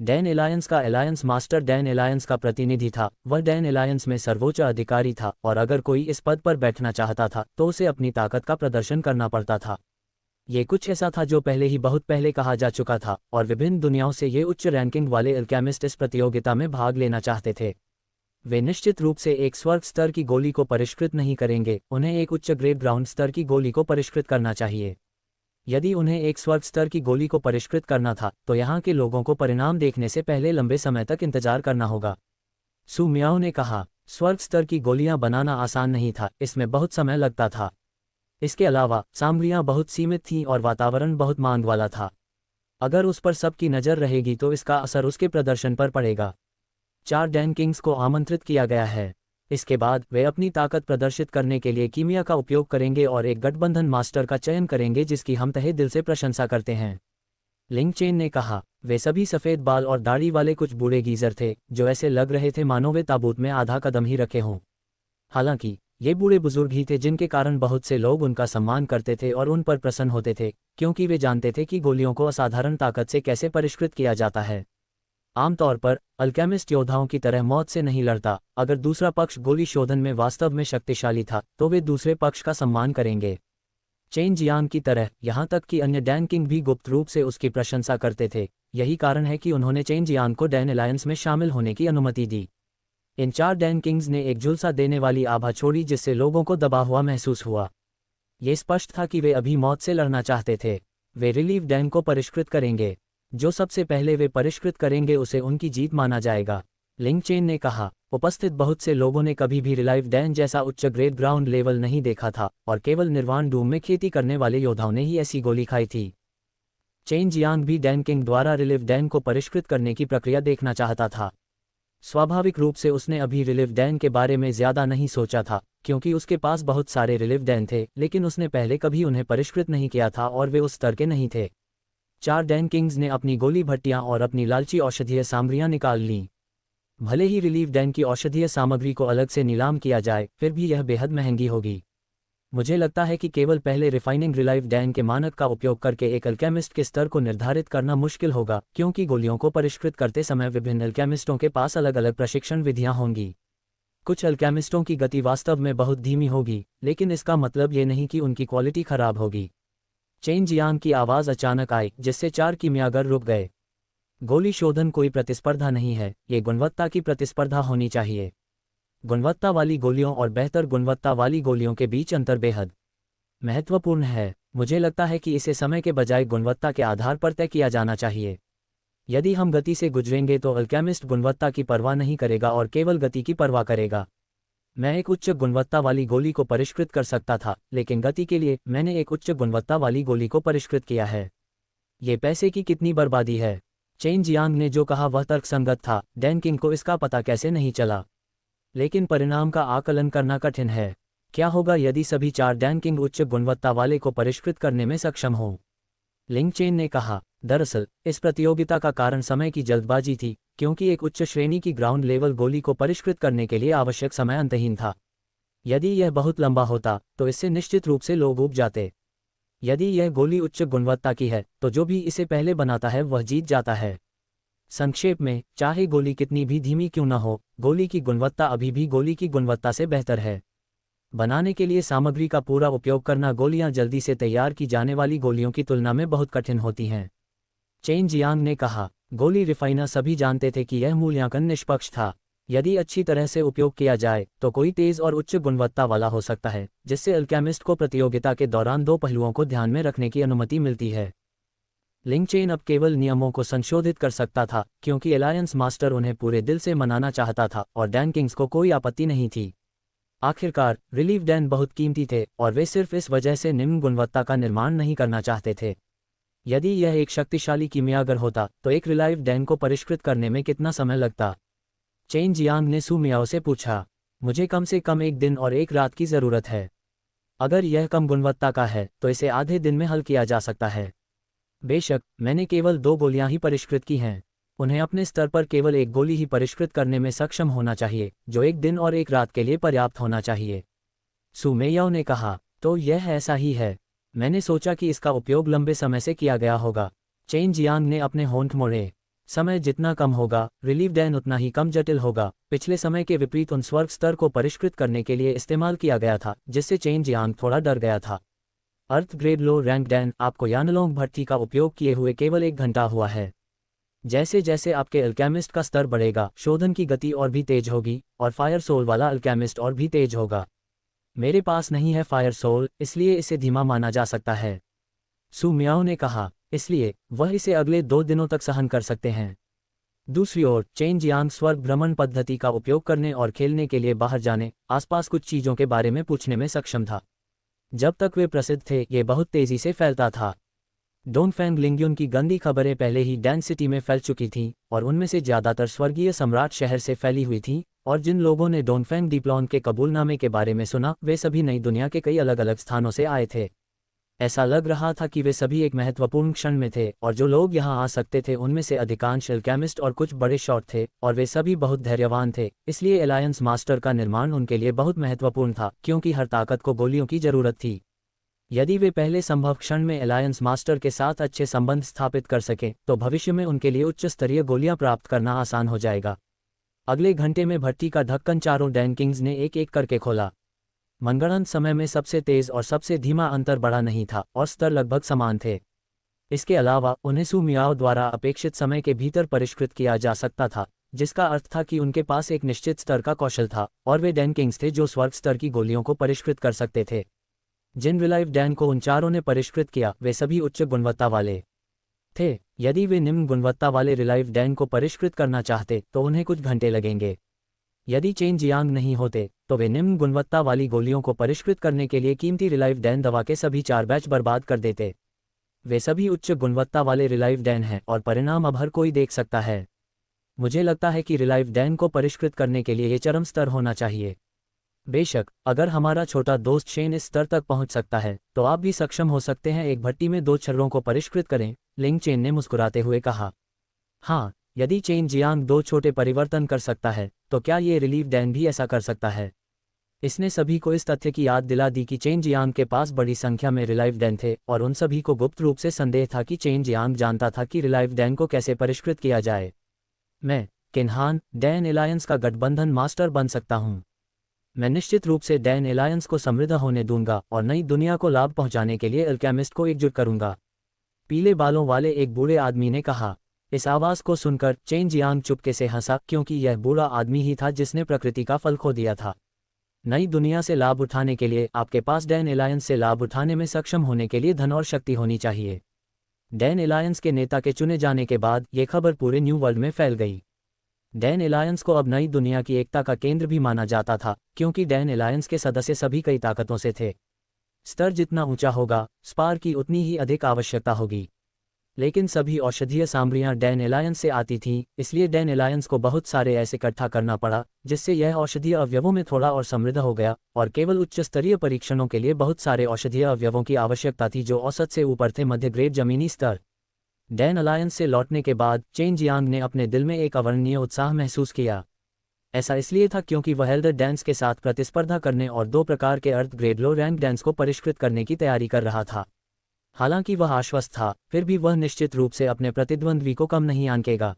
डैन अलायंस का अलायंस मास्टर डैन अलायंस का प्रतिनिधि था। वह डैन अलायंस में सर्वोच्च अधिकारी था और अगर कोई इस पद पर बैठना चाहता था तो उसे अपनी ताकत का प्रदर्शन करना पड़ता था। ये कुछ ऐसा था जो पहले ही बहुत पहले कहा जा चुका था, और विभिन्न दुनियाओं से ये उच्च रैंकिंग वाले अल्केमिस्ट इस प्रतियोगिता में भाग लेना चाहते थे। वे निश्चित रूप से एक स्वर्ग स्तर की गोली को परिष्कृत नहीं करेंगे, उन्हें एक उच्च ग्रेड ग्राउंड स्तर की गोली को परिष्कृत करना चाहिए। यदि उन्हें एक स्वर्ग स्तर की गोली को परिष्कृत करना था तो यहाँ के लोगों को परिणाम देखने से पहले लंबे समय तक इंतजार करना होगा। सु मियाओ ने कहा, स्वर्ग स्तर की गोलियां बनाना आसान नहीं था, इसमें बहुत समय लगता था। इसके अलावा सामग्रियां बहुत सीमित थीं और वातावरण बहुत मांग वाला था। अगर उस पर सबकी नज़र रहेगी तो इसका असर उसके प्रदर्शन पर पड़ेगा। 4 डैन किंग्स को आमंत्रित किया गया है। इसके बाद वे अपनी ताकत प्रदर्शित करने के लिए कीमिया का उपयोग करेंगे और एक गठबंधन मास्टर का चयन करेंगे जिसकी हम तहे दिल से प्रशंसा करते हैं। लिंग चेन ने कहा, वे सभी सफ़ेद बाल और दाढ़ी वाले कुछ बूढ़े गीजर थे जो ऐसे लग रहे थे मानो वे ताबूत में आधा कदम ही रखे हों। हालांकि ये बूढ़े बुजुर्ग ही थे जिनके कारण बहुत से लोग उनका सम्मान करते थे और उन पर प्रसन्न होते थे, क्योंकि वे जानते थे कि गोलियों को असाधारण ताकत से कैसे परिष्कृत किया जाता है। आमतौर पर अल्केमिस्ट योद्धाओं की तरह मौत से नहीं लड़ता। अगर दूसरा पक्ष गोली शोधन में वास्तव में शक्तिशाली था तो वे दूसरे पक्ष का सम्मान करेंगे। चेन जियांग की तरह यहाँ तक कि अन्य डैन किंग भी गुप्त रूप से उसकी प्रशंसा करते थे। यही कारण है कि उन्होंने चेन जियांग को डैन अलायंस में शामिल होने की अनुमति दी। इन 4 डैन किंग्स ने एक झुलसा देने वाली आभा छोड़ी जिससे लोगों को दबा हुआ महसूस हुआ। ये स्पष्ट था कि वे अभी मौत से लड़ना चाहते थे। वे रिलीफ डैन को परिष्कृत करेंगे। जो सबसे पहले वे परिष्कृत करेंगे उसे उनकी जीत माना जाएगा। लिंग चेन ने कहा, उपस्थित बहुत से लोगों ने कभी भी रिलाइव डैन जैसा उच्च ग्रेड ग्राउंड लेवल नहीं देखा था और केवल निर्वाण डूम में खेती करने वाले योद्धाओं ने ही ऐसी गोली खाई थी। चेन जियांग भी डैन किंग द्वारा रिलीव डैन को परिष्कृत करने की प्रक्रिया देखना चाहता था। स्वाभाविक रूप से उसने अभी रिलीव डैन के बारे में ज्यादा नहीं सोचा था, क्योंकि उसके पास बहुत सारे रिलीव डैन थे, लेकिन उसने पहले कभी उन्हें परिष्कृत नहीं किया था और वे उस स्तर के नहीं थे। 4 डैन किंग्स ने अपनी गोली भट्टियां और अपनी लालची औषधीय सामग्रियां निकाल लीं। भले ही रिलीव डैन की औषधीय सामग्री को अलग से नीलाम किया जाए, फिर भी यह बेहद महंगी होगी। मुझे लगता है कि केवल पहले रिफाइनिंग रिलाइव डैन के मानक का उपयोग करके एक अल्केमिस्ट के स्तर को निर्धारित करना मुश्किल होगा, क्योंकि गोलियों को परिष्कृत करते समय विभिन्न अल्केमिस्टों के पास अलग अलग प्रशिक्षण विधियां होंगी। कुछ अल्केमिस्टों की गति वास्तव में बहुत धीमी होगी, लेकिन इसका मतलब ये नहीं कि उनकी क्वालिटी खराब होगी। चेन जियांग की आवाज़ अचानक आई, जिससे 4 कीमियागर रुक गए। गोली शोधन कोई प्रतिस्पर्धा नहीं है, ये गुणवत्ता की प्रतिस्पर्धा होनी चाहिए। गुणवत्ता वाली गोलियों और बेहतर गुणवत्ता वाली गोलियों के बीच अंतर बेहद महत्वपूर्ण है। मुझे लगता है कि इसे समय के बजाय गुणवत्ता के आधार पर तय किया जाना चाहिए। यदि हम गति से गुजरेंगे तो अल्केमिस्ट गुणवत्ता की परवाह नहीं करेगा और केवल गति की परवाह करेगा। मैं एक उच्च गुणवत्ता वाली गोली को परिष्कृत कर सकता था, लेकिन गति के लिए मैंने एक उच्च गुणवत्ता वाली गोली को परिष्कृत किया है। ये पैसे की कितनी बर्बादी है। चेन जियांग ने जो कहा वह तर्कसंगत था। डैन किंग को इसका पता कैसे नहीं चला, लेकिन परिणाम का आकलन करना कठिन है। क्या होगा यदि सभी 4 डैन किंग उच्च गुणवत्ता वाले को परिष्कृत करने में सक्षम हों? लिंग चेन ने कहा, दरअसल इस प्रतियोगिता का कारण समय की जल्दबाजी थी, क्योंकि एक उच्च श्रेणी की ग्राउंड लेवल गोली को परिष्कृत करने के लिए आवश्यक समय अंतहीन था। यदि यह बहुत लंबा होता तो इससे निश्चित रूप से लोग ऊब जाते। यदि यह गोली उच्च गुणवत्ता की है तो जो भी इसे पहले बनाता है वह जीत जाता है। संक्षेप में, चाहे गोली कितनी भी धीमी क्यों न हो, गोली की गुणवत्ता अभी भी गोली की गुणवत्ता से बेहतर है। बनाने के लिए सामग्री का पूरा उपयोग करना गोलियां जल्दी से तैयार की जाने वाली गोलियों की तुलना में बहुत कठिन होती हैं। चेन जियांग ने कहा, गोली रिफाइनर सभी जानते थे कि यह मूल्यांकन निष्पक्ष था। यदि अच्छी तरह से उपयोग किया जाए तो कोई तेज और उच्च गुणवत्ता वाला हो सकता है, जिससे अल्केमिस्ट को प्रतियोगिता के दौरान दो पहलुओं को ध्यान में रखने की अनुमति मिलती है। लिंग चेन अब केवल नियमों को संशोधित कर सकता था, क्योंकि एलायंस मास्टर उन्हें पूरे दिल से मनाना चाहता था और डैन किंग्स को कोई आपत्ति नहीं थी। आखिरकार रिलीफ डैन बहुत कीमती थे और वे सिर्फ इस वजह से निम्न गुणवत्ता का निर्माण नहीं करना चाहते थे। यदि यह एक शक्तिशाली कीमियागर होता तो एक रिलाइव डैन को परिष्कृत करने में कितना समय लगता? चेन जियांग ने सू मियाओ से पूछा। मुझे कम से कम 1 दिन और 1 रात की ज़रूरत है। अगर यह कम गुणवत्ता का है तो इसे आधे दिन में हल किया जा सकता है। बेशक, मैंने केवल 2 गोलियां ही परिष्कृत की हैं। उन्हें अपने स्तर पर केवल 1 गोली ही परिष्कृत करने में सक्षम होना चाहिए, जो 1 दिन और 1 रात के लिए पर्याप्त होना चाहिए। सू मियाओ ने कहा, तो यह ऐसा ही है। मैंने सोचा कि इसका उपयोग लंबे समय से किया गया होगा। चेन जियांग ने अपने होंठ मोड़े। समय जितना कम होगा, रिलीफ डैन उतना ही कम जटिल होगा। पिछले समय के विपरीत उन स्वर्ग स्तर को परिष्कृत करने के लिए इस्तेमाल किया गया था, जिससे चेन जियांग थोड़ा डर गया था। अर्थ ग्रेड लो रैंक डैन आपको यानलोंग भट्टी का उपयोग किए हुए केवल 1 घंटा हुआ है। जैसे जैसे आपके अल्केमिस्ट का स्तर बढ़ेगा, शोधन की गति और भी तेज होगी, और फायर सोल वाला अल्केमिस्ट और भी तेज होगा। मेरे पास नहीं है फायर सोल, इसलिए इसे धीमा माना जा सकता है। सू मियाओ ने कहा, इसलिए वह इसे अगले 2 दिनों तक सहन कर सकते हैं। दूसरी ओर चेन जियांग स्वर्ग भ्रमण पद्धति का उपयोग करने और खेलने के लिए बाहर जाने, आसपास कुछ चीज़ों के बारे में पूछने में सक्षम था। जब तक वे प्रसिद्ध थे, ये बहुत तेज़ी से फैलता था। डोंगफेंग लिंग्युन की गंदी खबरें पहले ही डैन सिटी में फैल चुकी थीं, और उनमें से ज़्यादातर स्वर्गीय सम्राट शहर से फैली हुई थीं, और जिन लोगों ने डोंगफेंग डिप्लॉन के कबूलनामे के बारे में सुना, वे सभी नई दुनिया के कई अलग अलग स्थानों से आए थे। ऐसा लग रहा था कि वे सभी एक महत्वपूर्ण क्षण में थे, और जो लोग यहाँ आ सकते थे उनमें से अधिकांश अल्केमिस्ट और कुछ बड़े शॉट थे, और वे सभी बहुत धैर्यवान थे। इसलिए एलायंस मास्टर का निर्माण उनके लिए बहुत महत्वपूर्ण था, क्योंकि हर ताकत को गोलियों की जरूरत थी। यदि वे पहले संभव क्षण में एलायंस मास्टर के साथ अच्छे संबंध स्थापित कर सकें, तो भविष्य में उनके लिए उच्च स्तरीय गोलियां प्राप्त करना आसान हो जाएगा। अगले घंटे में भट्टी का ढक्कन चारों डैन किंग्स ने एक एक करके खोला। मनगढ़ंत समय में सबसे तेज और सबसे धीमा अंतर बड़ा नहीं था, और स्तर लगभग समान थे। इसके अलावा उन्हें सू मियाओ द्वारा अपेक्षित समय के भीतर परिष्कृत किया जा सकता था, जिसका अर्थ था कि उनके पास एक निश्चित स्तर का कौशल था, और वे डैन किंग्स थे जो स्वर्ग स्तर की गोलियों को परिष्कृत कर सकते थे। जिन रिलाइव डैन को उन चारों ने परिष्कृत किया, वे सभी उच्च गुणवत्ता वाले थे। यदि वे निम्न गुणवत्ता वाले रिलाइव डैन को परिष्कृत करना चाहते तो उन्हें कुछ घंटे लगेंगे। यदि चेन जियांग नहीं होते तो वे निम्न गुणवत्ता वाली गोलियों को परिष्कृत करने के लिए कीमती रिलाइव डैन दवा के सभी 4 बैच बर्बाद कर देते। वे सभी उच्च गुणवत्ता वाले रिलाइव डैन हैं, और परिणाम अब हर कोई देख सकता है। मुझे लगता है कि रिलाइव डैन को परिष्कृत करने के लिए ये चरम स्तर होना चाहिए। बेशक, अगर हमारा छोटा दोस्त शेन इस स्तर तक पहुंच सकता है, तो आप भी सक्षम हो सकते हैं। एक भट्टी में 2 छर्रों को परिष्कृत करें, लिंग चेन ने मुस्कुराते हुए कहा। हाँ, यदि चेन जियांग 2 छोटे परिवर्तन कर सकता है, तो क्या ये रिलीफ डैन भी ऐसा कर सकता है? इसने सभी को इस तथ्य की याद दिला दी कि चेन जियांग के पास बड़ी संख्या में रिलाइव डैन थे, और उन सभी को गुप्त रूप से संदेह था कि चेन जियांग जानता था कि रिलाइव डैन को कैसे परिष्कृत किया जाए। मैं किन्हान डैन एलायंस का गठबंधन मास्टर बन सकता हूँ। मैं निश्चित रूप से डैन एलायंस को समृद्ध होने दूंगा और नई दुनिया को लाभ पहुंचाने के लिए अल्केमिस्ट को एकजुट करूंगा। पीले बालों वाले एक बूढ़े आदमी ने कहा। इस आवाज़ को सुनकर चेन जियांग चुपके से हंसा, क्योंकि यह बूढ़ा आदमी ही था जिसने प्रकृति का फल खो दिया था। नई दुनिया से लाभ उठाने के लिए आपके पास डैन एलायंस से लाभ उठाने में सक्षम होने के लिए धन और शक्ति होनी चाहिए। डैन एलायंस के नेता के चुने जाने के बाद ये खबर पूरे न्यू वर्ल्ड में फैल गई। डैन एलायंस को अब नई दुनिया की एकता का केंद्र भी माना जाता था, क्योंकि डैन एलायंस के सदस्य सभी कई ताकतों से थे। स्तर जितना ऊंचा होगा, स्पार की उतनी ही अधिक आवश्यकता होगी। लेकिन सभी औषधीय सामग्रियां डैन एलायंस से आती थीं, इसलिए डैन एलायंस को बहुत सारे ऐसे इकट्ठा करना पड़ा, जिससे यह औषधीय अवयवों में थोड़ा और समृद्ध हो गया, और केवल उच्च स्तरीय परीक्षणों के लिए बहुत सारे औषधीय अवयवों की आवश्यकता थी जो औसत से ऊपर थे। मध्य ग्रेड जमीनी स्तर। डैन अलायंस से लौटने के बाद चेन जियांग ने अपने दिल में एक अवर्णनीय उत्साह महसूस किया। ऐसा इसलिए था क्योंकि वह एल्डर डैंस के साथ प्रतिस्पर्धा करने और 2 प्रकार के अर्थ ग्रेड लो रैंक डैंस को परिष्कृत करने की तैयारी कर रहा था। हालांकि वह आश्वस्त था, फिर भी वह निश्चित रूप से अपने प्रतिद्वंद्वी को कम नहीं आंकेगा।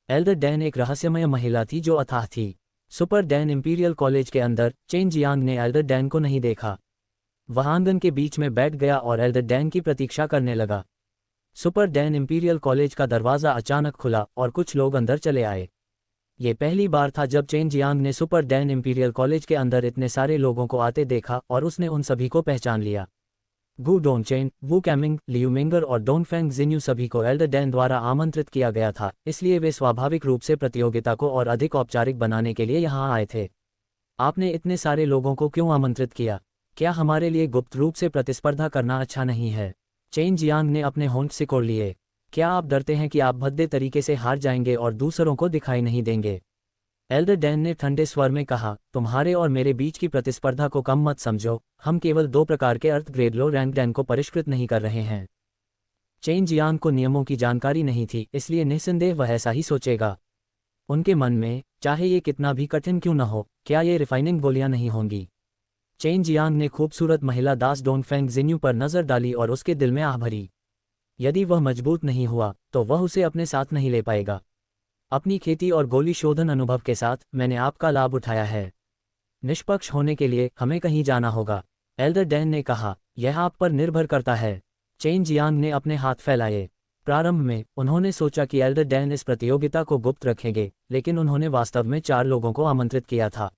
एल्डर डैन एक रहस्यमय महिला थी जो अथाह थी। सुपर डैन इंपीरियल कॉलेज के अंदर चेन जियांग ने एल्डर डैन को नहीं देखा। वह आंगन के बीच में बैठ गया और एल्डर डैन की प्रतीक्षा करने लगा। सुपर डैन इंपीरियल कॉलेज का दरवाज़ा अचानक खुला और कुछ लोग अंदर चले आए। ये पहली बार था जब चेन जियांग ने सुपर डैन इंपीरियल कॉलेज के अंदर इतने सारे लोगों को आते देखा और उसने उन सभी को पहचान लिया। गु डोंगचेन, वू कैमिंग, लियू मिंगर और डोंगफेंग जिन्यू सभी को एल्डर डैन द्वारा आमंत्रित किया गया था, इसलिए वे स्वाभाविक रूप से प्रतियोगिता को और अधिक औपचारिक बनाने के लिए यहाँ आए थे। आपने इतने सारे लोगों को क्यों आमंत्रित किया? क्या हमारे लिए गुप्त रूप से प्रतिस्पर्धा करना अच्छा नहीं है? चेन जियांग ने अपने होंठ सिकोड़ लिए। क्या आप डरते हैं कि आप भद्दे तरीके से हार जाएंगे और दूसरों को दिखाई नहीं देंगे? एल्डर डैन ने ठंडे स्वर में कहा, तुम्हारे और मेरे बीच की प्रतिस्पर्धा को कम मत समझो, हम केवल 2 प्रकार के अर्थ ग्रेड लो रैंक डैन को परिष्कृत नहीं कर रहे हैं। चेन जियांग को नियमों की जानकारी नहीं थी, इसलिए निस्संदेह वह ऐसा ही सोचेगा। उनके मन में, चाहे ये कितना भी कठिन क्यों न हो, क्या ये रिफाइनिंग गोलियां नहीं होंगी? चेन जियांग ने खूबसूरत महिला दास डोंगफेंग जिन्यू पर नजर डाली और उसके दिल में आह भरी। यदि वह मजबूत नहीं हुआ तो वह उसे अपने साथ नहीं ले पाएगा। अपनी खेती और गोली शोधन अनुभव के साथ मैंने आपका लाभ उठाया है। निष्पक्ष होने के लिए हमें कहीं जाना होगा, एल्डर डैन ने कहा। यह आप पर निर्भर करता है। चेन जियांग ने अपने हाथ फैलाए। प्रारंभ में उन्होंने सोचा कि एल्डर डैन इस प्रतियोगिता को गुप्त रखेंगे, लेकिन उन्होंने वास्तव में 4 लोगों को आमंत्रित किया था।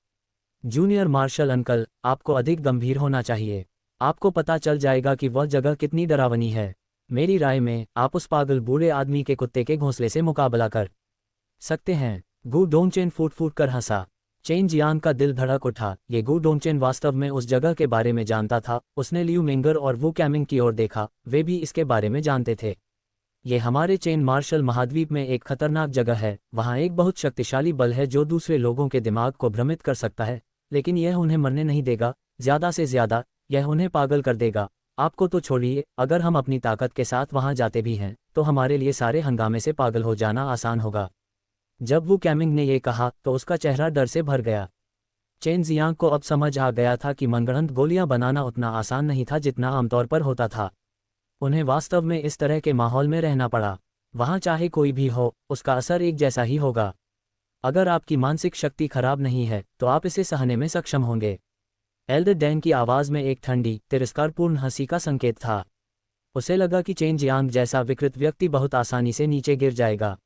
जूनियर मार्शल अंकल, आपको अधिक गंभीर होना चाहिए। आपको पता चल जाएगा कि वह जगह कितनी डरावनी है। मेरी राय में आप उस पागल बूढ़े आदमी के कुत्ते के घोंसले से मुकाबला कर सकते हैं। गु डोंगचेन फूट फूट कर हंसा। चेन जियांग का दिल धड़क उठा। ये गु डोंगचेन वास्तव में उस जगह के बारे में जानता था। उसने लियू मिंगर और वू कैमिंग की ओर देखा, वे भी इसके बारे में जानते थे। ये हमारे चेन मार्शल महाद्वीप में एक खतरनाक जगह है। वहाँ एक बहुत शक्तिशाली बल है जो दूसरे लोगों के दिमाग को भ्रमित कर सकता है, लेकिन यह उन्हें मरने नहीं देगा। ज़्यादा से ज़्यादा यह उन्हें पागल कर देगा। आपको तो छोड़िए, अगर हम अपनी ताकत के साथ वहाँ जाते भी हैं तो हमारे लिए सारे हंगामे से पागल हो जाना आसान होगा। जब वू कैमिंग ने यह कहा तो उसका चेहरा डर से भर गया। चेन जियांग को अब समझ आ गया था कि मनगढ़ंत गोलियां बनाना उतना आसान नहीं था जितना आमतौर पर होता था। उन्हें वास्तव में इस तरह के माहौल में रहना पड़ा। वहाँ चाहे कोई भी हो, उसका असर एक जैसा ही होगा। अगर आपकी मानसिक शक्ति खराब नहीं है तो आप इसे सहने में सक्षम होंगे। एल्डर डैन की आवाज़ में एक ठंडी, तिरस्कारपूर्ण हंसी का संकेत था। उसे लगा कि चेन जियांग जैसा विकृत व्यक्ति बहुत आसानी से नीचे गिर जाएगा।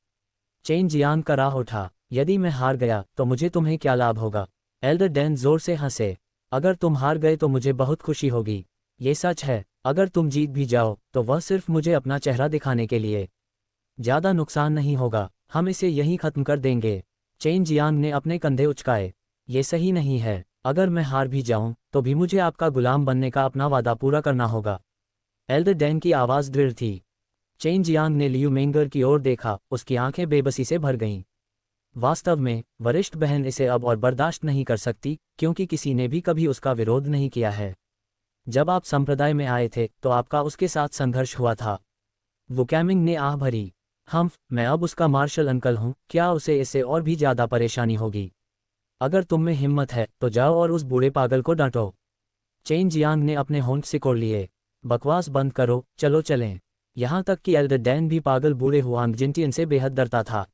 चेन जियांग का राह उठा। यदि मैं हार गया तो मुझे तुम्हें क्या लाभ होगा? एल्डर डैन जोर से हंसे। अगर तुम हार गए तो मुझे बहुत खुशी होगी। ये सच है। अगर तुम जीत भी जाओ तो वह सिर्फ मुझे अपना चेहरा दिखाने के लिए। ज़्यादा नुकसान नहीं होगा, हम इसे यहीं ख़त्म कर देंगे। चेन जियांग ने अपने कंधे उचकाए। ये सही नहीं है। अगर मैं हार भी जाऊं तो भी मुझे आपका गुलाम बनने का अपना वादा पूरा करना होगा। एल्डर डैन की आवाज़ दृढ़ थी। चेन जियांग ने लियू मिंगर की ओर देखा, उसकी आंखें बेबसी से भर गईं। वास्तव में वरिष्ठ बहन इसे अब और बर्दाश्त नहीं कर सकती, क्योंकि किसी ने भी कभी उसका विरोध नहीं किया है। जब आप संप्रदाय में आए थे तो आपका उसके साथ संघर्ष हुआ था। वू कैमिंग ने आह भरी। मैं अब उसका मार्शल अंकल हूँ, क्या उसे इससे और भी ज़्यादा परेशानी होगी? अगर तुम में हिम्मत है तो जाओ और उस बूढ़े पागल को डांटो। चेन जियांग ने अपने होंठ सिकोड़ लिए। बकवास बंद करो, चलो चलें। यहाँ तक कि एल्डर डैन भी पागल बूढ़े हुआंग जिनटियन से बेहद डरता था।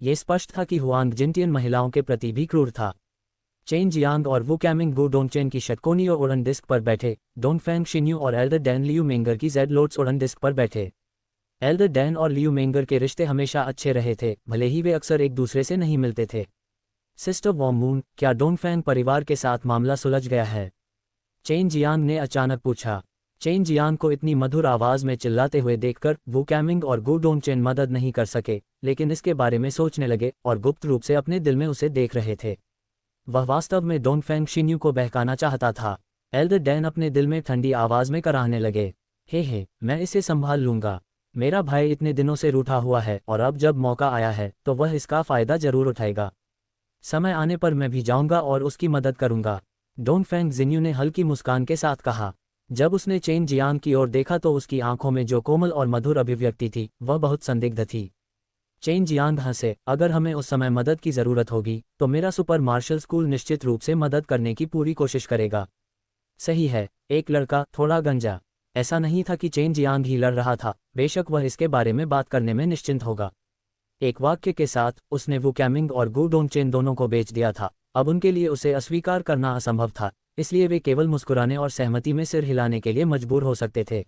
ये स्पष्ट था कि हुआंग जिनटियन महिलाओं के प्रति भी क्रूर था। चेन जियांग और वू कैमिंग गु डोंगचेन की षटकोणीय उड़न डिस्क पर बैठे, डोंगफेंग शिन्यू और एल्डर डैन लियू मेंगर की जेड लोड्स उड़न डिस्क पर बैठे। एल्डर डैन और लियू मेंगर के रिश्ते हमेशा अच्छे रहे थे, भले ही वे अक्सर एक दूसरे से नहीं मिलते थे। सिस्टर वॉमून, क्या डोंगफेंग परिवार के साथ मामला सुलझ गया है? चेन जियांग ने अचानक पूछा। चेन जियांग को इतनी मधुर आवाज़ में चिल्लाते हुए देखकर वू कैमिंग और गु डोंगचेन मदद नहीं कर सके, लेकिन इसके बारे में सोचने लगे और गुप्त रूप से अपने दिल में उसे देख रहे थे। वह वास्तव में डोंगफेंग शिन्यू को बहकाना चाहता था। एल्डर डैन अपने दिल में ठंडी आवाज़ में कराहने लगे, हे मैं इसे संभाल लूँगा। मेरा भाई इतने दिनों से रूठा हुआ है और अब जब मौका आया है तो वह इसका फ़ायदा जरूर उठाएगा। समय आने पर मैं भी जाऊँगा और उसकी मदद करूँगा। डोंगफेंग जिन्यू ने हल्की मुस्कान के साथ कहा। जब उसने चेन जियांग की ओर देखा तो उसकी आंखों में जो कोमल और मधुर अभिव्यक्ति थी वह बहुत संदिग्ध थी। चेन जियांग हंसे। अगर हमें उस समय मदद की ज़रूरत होगी तो मेरा सुपर मार्शल स्कूल निश्चित रूप से मदद करने की पूरी कोशिश करेगा। सही है, एक लड़का थोड़ा गंजा। ऐसा नहीं था कि चेन जियांग ही लड़ रहा था, बेशक वह इसके बारे में बात करने में निश्चिंत होगा। एक वाक्य के साथ उसने वू कैमिंग और गू डोंगचेन दोनों को बेच दिया था। अब उनके लिए उसे अस्वीकार करना असंभव था, इसलिए वे केवल मुस्कुराने और सहमति में सिर हिलाने के लिए मजबूर हो सकते थे।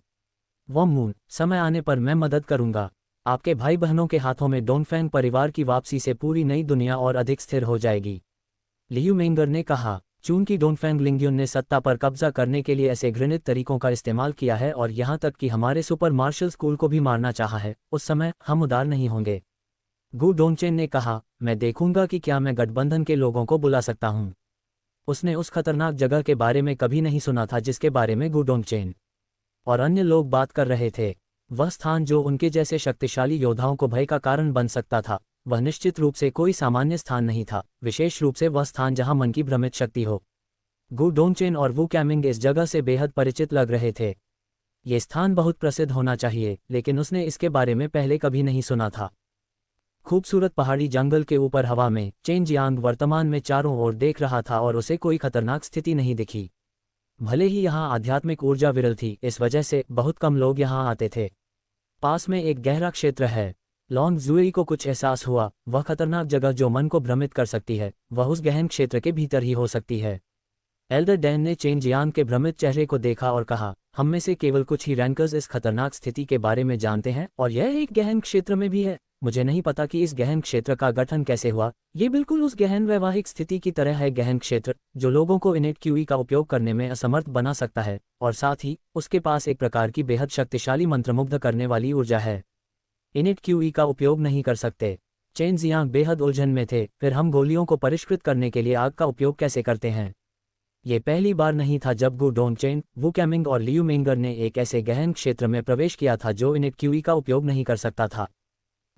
वॉन्ग मून, समय आने पर मैं मदद करूंगा। आपके भाई बहनों के हाथों में डोंगफेंग परिवार की वापसी से पूरी नई दुनिया और अधिक स्थिर हो जाएगी। लियू मेंगर ने कहा, चूंकि डोंगफेंग लिंग्युन ने सत्ता पर कब्जा करने के लिए ऐसे घृणित तरीकों का इस्तेमाल किया है और यहाँ तक कि हमारे सुपर मार्शल स्कूल को भी मारना चाहा है, उस समय हम उदार नहीं होंगे। गू डोंगचेन ने कहा, मैं देखूंगा कि क्या मैं गठबंधन के लोगों को बुला सकता हूं। उसने उस खतरनाक जगह के बारे में कभी नहीं सुना था जिसके बारे में गू डोंगचेन और अन्य लोग बात कर रहे थे। वह स्थान जो उनके जैसे शक्तिशाली योद्धाओं को भय का कारण बन सकता था, वह निश्चित रूप से कोई सामान्य स्थान नहीं था, विशेष रूप से वह स्थान जहां मन की भ्रमित शक्ति हो। गू डोंगचेन और वू कैमिंग इस जगह से बेहद परिचित लग रहे थे। ये स्थान बहुत प्रसिद्ध होना चाहिए, लेकिन उसने इसके बारे में पहले कभी नहीं सुना था। खूबसूरत पहाड़ी जंगल के ऊपर हवा में चेन जियांग वर्तमान में चारों ओर देख रहा था और उसे कोई खतरनाक स्थिति नहीं दिखी। भले ही यहाँ आध्यात्मिक ऊर्जा विरल थी, इस वजह से बहुत कम लोग यहाँ आते थे। पास में एक गहरा क्षेत्र है। लॉन्ग जुएई को कुछ एहसास हुआ, वह खतरनाक जगह जो मन को भ्रमित कर सकती है, वह उस गहन क्षेत्र के भीतर ही हो सकती है। एल्डर डैन ने चेन जियांग के भ्रमित चेहरे को देखा और कहा, हम में से केवल कुछ ही रैंकर्स इस खतरनाक स्थिति के बारे में जानते हैं और यह एक गहन क्षेत्र में भी है। मुझे नहीं पता कि इस गहन क्षेत्र का गठन कैसे हुआ। ये बिल्कुल उस गहन वैवाहिक स्थिति की तरह है, गहन क्षेत्र जो लोगों को इनेट क्यूई का उपयोग करने में असमर्थ बना सकता है और साथ ही उसके पास एक प्रकार की बेहद शक्तिशाली मंत्रमुग्ध करने वाली ऊर्जा है। इनेट क्यूई का उपयोग नहीं कर सकते। चेन जियांग बेहद उलझन में थे। फिर हम गोलियों को परिष्कृत करने के लिए आग का उपयोग कैसे करते हैं? ये पहली बार नहीं था जब गू डोंगचेन, वू कैमिंग और लियू मेंगर ने एक ऐसे गहन क्षेत्र में प्रवेश किया था जो इनेट क्यूई का उपयोग नहीं कर सकता था।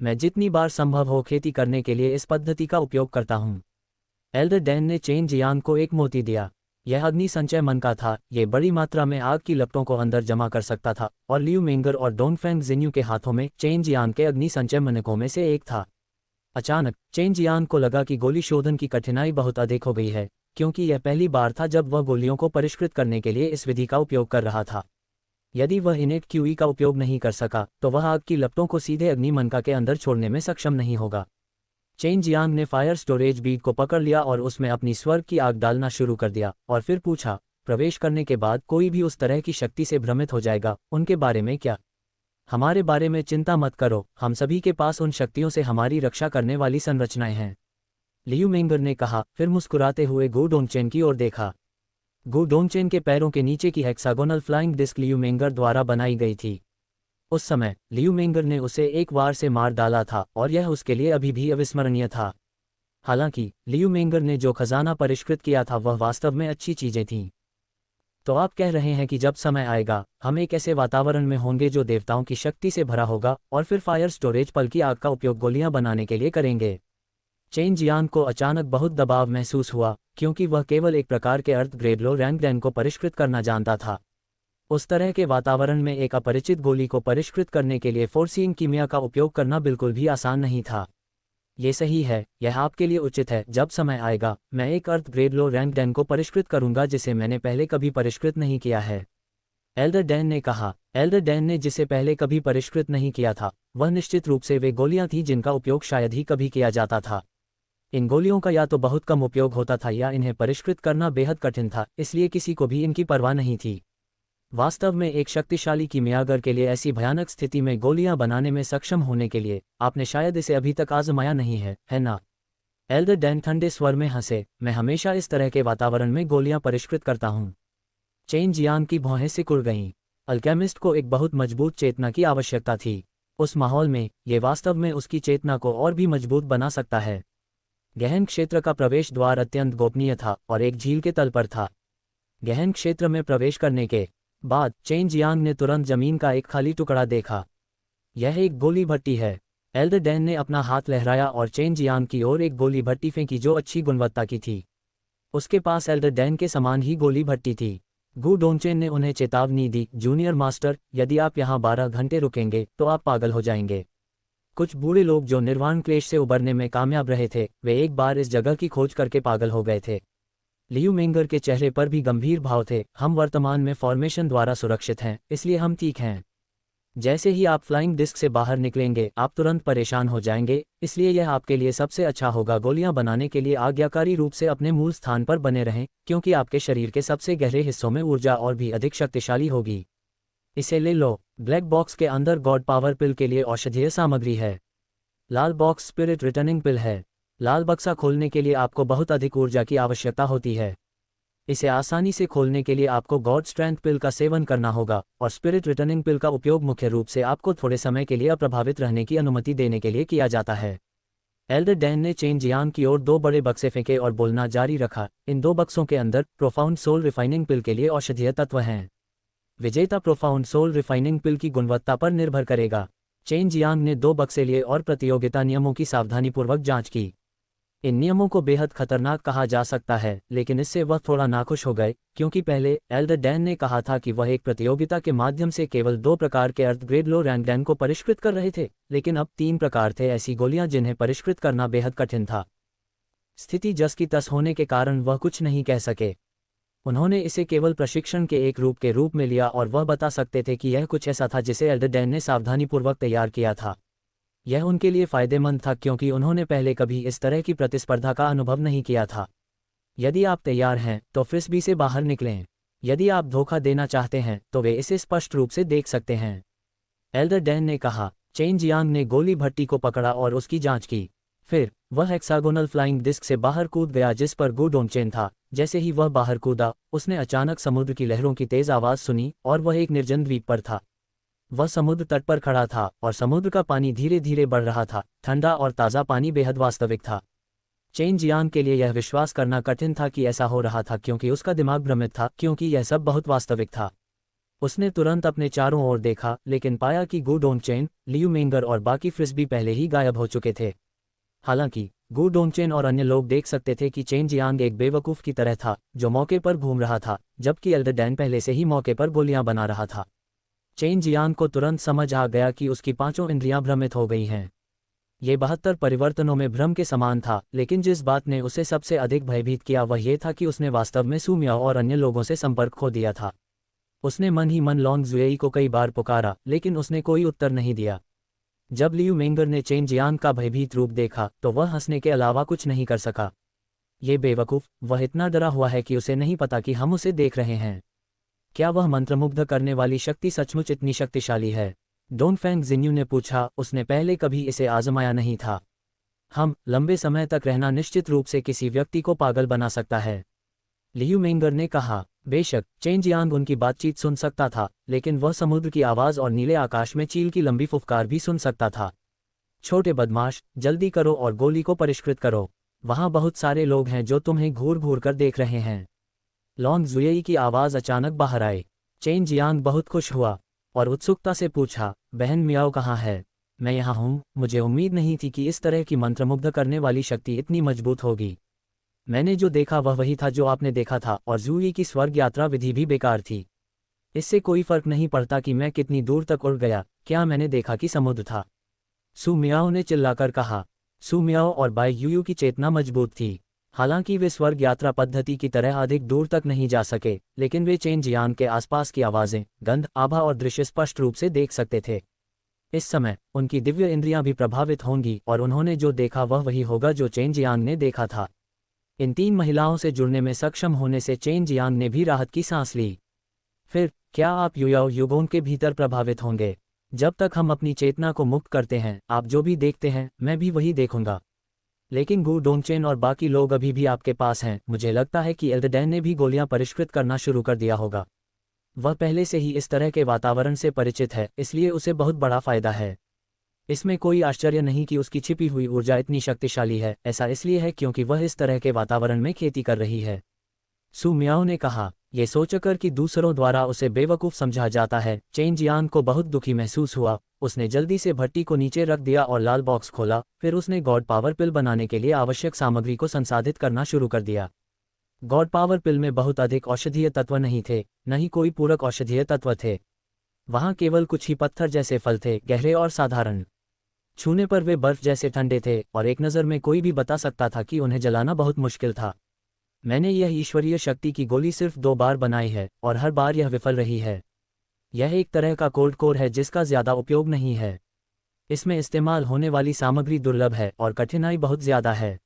मैं जितनी बार संभव हो खेती करने के लिए इस पद्धति का उपयोग करता हूँ। एल्डर डैन ने चेन जियांग को एक मोती दिया। यह अग्नि संचय मन का था, ये बड़ी मात्रा में आग की लपटों को अंदर जमा कर सकता था और लियू मेंगर और डोंगफेंग जिन्यू के हाथों में चेन जियांग के अग्नि संचय मनकों में से एक था। अचानक चेन जियांग को लगा कि गोली शोधन की कठिनाई बहुत अधिक हो गई है, क्योंकि यह पहली बार था जब वह गोलियों को परिष्कृत करने के लिए इस विधि का उपयोग कर रहा था। यदि वह इनेट क्यूई का उपयोग नहीं कर सका तो वह आग की लपटों को सीधे अग्निमनका के अंदर छोड़ने में सक्षम नहीं होगा। चेन जियांग ने फायर स्टोरेज बीड को पकड़ लिया और उसमें अपनी स्वर्ग की आग डालना शुरू कर दिया और फिर पूछा, प्रवेश करने के बाद कोई भी उस तरह की शक्ति से भ्रमित हो जाएगा, उनके बारे में क्या? हमारे बारे में चिंता मत करो, हम सभी के पास उन शक्तियों से हमारी रक्षा करने वाली संरचनाएं हैं, लियू मेंगर ने कहा। फिर मुस्कुराते हुए गू डोंगचेन की ओर देखा। गू डोंगचेन के पैरों के नीचे की हेक्सागोनल फ्लाइंग डिस्क लियू मेंगर द्वारा बनाई गई थी। उस समय लियू मेंगर ने उसे एक वार से मार डाला था और यह उसके लिए अभी भी अविस्मरणीय था। हालांकि लियू मेंगर ने जो खजाना परिष्कृत किया था वह वास्तव में अच्छी चीजें थीं। तो आप कह रहे हैं कि जब समय आएगा हम एक ऐसे वातावरण में होंगे जो देवताओं की शक्ति से भरा होगा और फिर फायर स्टोरेज पल की आग का उपयोग गोलियां बनाने के लिए करेंगे। चेन जियांग को अचानक बहुत दबाव महसूस हुआ, क्योंकि वह केवल एक प्रकार के अर्थ ग्रेड लो रैंक डैन को परिष्कृत करना जानता था। उस तरह के वातावरण में एक अपरिचित गोली को परिष्कृत करने के लिए फोर्सिंग कीमिया का उपयोग करना बिल्कुल भी आसान नहीं था। ये सही है, यह आपके लिए उचित है। जब समय आएगा मैं एक अर्थ ग्रेड लो रैंक डैन को परिष्कृत करूंगा जिसे मैंने पहले कभी परिष्कृत नहीं किया है, एल्डर डैन ने कहा। एल्डर डैन ने जिसे पहले कभी परिष्कृत नहीं किया था वह निश्चित रूप से वे गोलियां थीं जिनका उपयोग शायद ही कभी किया जाता था। इन गोलियों का या तो बहुत कम उपयोग होता था या इन्हें परिष्कृत करना बेहद कठिन था, इसलिए किसी को भी इनकी परवाह नहीं थी। वास्तव में एक शक्तिशाली कीमियागर के लिए ऐसी भयानक स्थिति में गोलियां बनाने में सक्षम होने के लिए आपने शायद इसे अभी तक आजमाया नहीं है ना? एल्डर डैन ठंडे स्वर में हंसे। मैं हमेशा इस तरह के वातावरण में गोलियां परिष्कृत करता हूँ। चेन जियांग की भौहें सिकुड़ गईं। अल्केमिस्ट को एक बहुत मजबूत चेतना की आवश्यकता थी। उस माहौल में ये वास्तव में उसकी चेतना को और भी मजबूत बना सकता है। गहन क्षेत्र का प्रवेश द्वार अत्यंत गोपनीय था और एक झील के तल पर था। गहन क्षेत्र में प्रवेश करने के बाद चेन जियांग ने तुरंत जमीन का एक खाली टुकड़ा देखा। यह एक गोली भट्टी है। एल्डर डैन ने अपना हाथ लहराया और चेन जियांग की ओर एक गोली भट्टी फेंकी जो अच्छी गुणवत्ता की थी। उसके पास एल्डर डैन के समान ही गोली भट्टी थी। गू डोंगचेन ने उन्हें चेतावनी दी, जूनियर मास्टर, यदि आप यहाँ 12 घंटे रुकेंगे तो आप पागल हो जाएंगे। कुछ बूढ़े लोग जो निर्वाण क्लेश से उबरने में कामयाब रहे थे वे एक बार इस जगह की खोज करके पागल हो गए थे। लियू मेंगर के चेहरे पर भी गंभीर भाव थे। हम वर्तमान में फॉर्मेशन द्वारा सुरक्षित हैं, इसलिए हम ठीक हैं। जैसे ही आप फ्लाइंग डिस्क से बाहर निकलेंगे आप तुरंत परेशान हो जाएंगे, इसलिए यह आपके लिए सबसे अच्छा होगा गोलियां बनाने के लिए आज्ञाकारी रूप से अपने मूल स्थान पर बने रहें, क्योंकि आपके शरीर के सबसे गहरे हिस्सों में ऊर्जा और भी अधिक शक्तिशाली होगी। इसे ले लो। ब्लैक बॉक्स के अंदर गॉड पावर पिल के लिए औषधीय सामग्री है। लाल बॉक्स स्पिरिट रिटर्निंग पिल है। लाल बक्सा खोलने के लिए आपको बहुत अधिक ऊर्जा की आवश्यकता होती है। इसे आसानी से खोलने के लिए आपको गॉड स्ट्रेंथ पिल का सेवन करना होगा, और स्पिरिट रिटर्निंग पिल का उपयोग मुख्य रूप से आपको थोड़े समय के लिए अप्रभावित रहने की अनुमति देने के लिए किया जाता है। एल्डर डैन ने चेन जियांग की ओर 2 बड़े बक्से फेंके और बोलना जारी रखा, इन 2 बक्सों के अंदर प्रोफाउंड सोल रिफाइनिंग पिल के लिए औषधीय तत्व हैं। विजेता प्रोफाउंड सोल रिफाइनिंग पिल की गुणवत्ता पर निर्भर करेगा। चेन जियांग ने 2 बक्से लिए और प्रतियोगिता नियमों की सावधानीपूर्वक जांच की। इन नियमों को बेहद खतरनाक कहा जा सकता है, लेकिन इससे वह थोड़ा नाखुश हो गए, क्योंकि पहले एल्डर डैन ने कहा था कि वह एक प्रतियोगिता के माध्यम से केवल 2 प्रकार के अर्थ ग्रेड लो रैंक डैन को परिष्कृत कर रहे थे, लेकिन अब 3 प्रकार थे ऐसी गोलियां जिन्हें परिष्कृत करना बेहद कठिन था। स्थिति जस की तस होने के कारण वह कुछ नहीं कह सके। उन्होंने इसे केवल प्रशिक्षण के एक रूप के रूप में लिया और वह बता सकते थे कि यह कुछ ऐसा था जिसे एल्डर डैन ने सावधानीपूर्वक तैयार किया था। यह उनके लिए फायदेमंद था क्योंकि उन्होंने पहले कभी इस तरह की प्रतिस्पर्धा का अनुभव नहीं किया था। यदि आप तैयार हैं तो फ्रिस्बी से बाहर निकलें। यदि आप धोखा देना चाहते हैं तो वे इसे स्पष्ट रूप से देख सकते हैं। एल्डर डैन ने कहा। चेन जियांग ने गोली भट्टी को पकड़ा और उसकी जांच की। फिर वह हेक्सागोनल फ्लाइंग डिस्क से बाहर कूद गया जिस पर गु डोंगचेन था। जैसे ही वह बाहर कूदा, उसने अचानक समुद्र की लहरों की तेज आवाज सुनी और वह एक निर्जन द्वीप पर था। वह समुद्र तट पर खड़ा था और समुद्र का पानी धीरे धीरे बढ़ रहा था। ठंडा और ताज़ा पानी बेहद वास्तविक था। चेन जियांग के लिए यह विश्वास करना कठिन था कि ऐसा हो रहा था, क्योंकि उसका दिमाग भ्रमित था, क्योंकि यह सब बहुत वास्तविक था। उसने तुरंत अपने चारों ओर देखा, लेकिन पाया कि गु डोंगचेन, लियू मेंगर और बाकी फ्रिस्बी पहले ही गायब हो चुके थे। हालांकि गु डोंगचेन और अन्य लोग देख सकते थे कि चेन जियांग एक बेवकूफ़ की तरह था जो मौके पर घूम रहा था, जबकि एल्डर डैन पहले से ही मौके पर गोलियां बना रहा था। चेन जियांग को तुरंत समझ आ गया कि उसकी 5 इंद्रियां भ्रमित हो गई हैं। ये 72 परिवर्तनों में भ्रम के समान था, लेकिन जिस बात ने उसे सबसे अधिक भयभीत किया वह ये था कि उसने वास्तव में सू मियाओ और अन्य लोगों से संपर्क खो दिया था। उसने मन ही मन लॉन्ग जुएई को कई बार पुकारा, लेकिन उसने कोई उत्तर नहीं दिया। जब लियू मेंगर ने चेन जियांग का भयभीत रूप देखा तो वह हंसने के अलावा कुछ नहीं कर सका। ये बेवकूफ़, वह इतना डरा हुआ है कि उसे नहीं पता कि हम उसे देख रहे हैं। क्या वह मंत्रमुग्ध करने वाली शक्ति सचमुच इतनी शक्तिशाली है? डोंगफेंग जिन्यू ने पूछा। उसने पहले कभी इसे आजमाया नहीं था। हम लंबे समय तक रहना निश्चित रूप से किसी व्यक्ति को पागल बना सकता है, लियू मेंगर ने कहा। बेशक चेन जियांग उनकी बातचीत सुन सकता था, लेकिन वह समुद्र की आवाज़ और नीले आकाश में चील की लंबी फुफकार भी सुन सकता था। छोटे बदमाश, जल्दी करो और गोली को परिष्कृत करो। वहाँ बहुत सारे लोग हैं जो तुम्हें घूर घूर कर देख रहे हैं। लॉन्ग जुएई की आवाज़ अचानक बाहर आई। चेन जियांग बहुत खुश हुआ और उत्सुकता से पूछा, बहन मियाओ कहाँ है? मैं यहाँ हूँ। मुझे उम्मीद नहीं थी कि इस तरह की मंत्रमुग्ध करने वाली शक्ति इतनी मजबूत होगी। मैंने जो देखा वह वही था जो आपने देखा था, और जुई की स्वर्ग यात्रा विधि भी बेकार थी। इससे कोई फर्क नहीं पड़ता कि मैं कितनी दूर तक उड़ गया, क्या मैंने देखा कि समुद्र था? सू मियाओ ने चिल्लाकर कहा। सू मियाओ और बाई यूयू की चेतना मजबूत थी। हालांकि वे स्वर्ग यात्रा पद्धति की तरह अधिक दूर तक नहीं जा सके, लेकिन वे चेन जियांग के आसपास की आवाज़ें, गंध, आभा और दृश्य स्पष्ट रूप से देख सकते थे। इस समय उनकी दिव्य इंद्रियां भी प्रभावित होंगी और उन्होंने जो देखा वह वही होगा जो चेन जियांग ने देखा था। इन 3 महिलाओं से जुड़ने में सक्षम होने से चेन जियांग ने भी राहत की सांस ली। फिर क्या आप युयाओ युगों के भीतर प्रभावित होंगे? जब तक हम अपनी चेतना को मुक्त करते हैं, आप जो भी देखते हैं मैं भी वही देखूंगा। लेकिन गु डोंगचेन और बाकी लोग अभी भी आपके पास हैं। मुझे लगता है कि एल्डर डैन ने भी गोलियां परिष्कृत करना शुरू कर दिया होगा। वह पहले से ही इस तरह के वातावरण से परिचित है, इसलिए उसे बहुत बड़ा फायदा है। इसमें कोई आश्चर्य नहीं कि उसकी छिपी हुई ऊर्जा इतनी शक्तिशाली है। ऐसा इसलिए है क्योंकि वह इस तरह के वातावरण में खेती कर रही है। सू मियाओ ने कहा। ये सोचकर कि दूसरों द्वारा उसे बेवकूफ़ समझा जाता है, चेन जियांग को बहुत दुखी महसूस हुआ। उसने जल्दी से भट्टी को नीचे रख दिया और लाल बॉक्स खोला। फिर उसने गॉड पावर पिल बनाने के लिए आवश्यक सामग्री को संसाधित करना शुरू कर दिया। गॉड पावर पिल में बहुत अधिक औषधीय तत्व नहीं थे, न ही कोई पूरक औषधीय तत्व थे। वहाँ केवल कुछ ही पत्थर जैसे फल थे, गहरे और साधारण। छूने पर वे बर्फ जैसे ठंडे थे और एक नज़र में कोई भी बता सकता था कि उन्हें जलाना बहुत मुश्किल था। मैंने यह ईश्वरीय शक्ति की गोली सिर्फ 2 बार बनाई है और हर बार यह विफल रही है। यह एक तरह का कोल्ड कोर है जिसका ज्यादा उपयोग नहीं है। इसमें इस्तेमाल होने वाली सामग्री दुर्लभ है और कठिनाई बहुत ज्यादा है।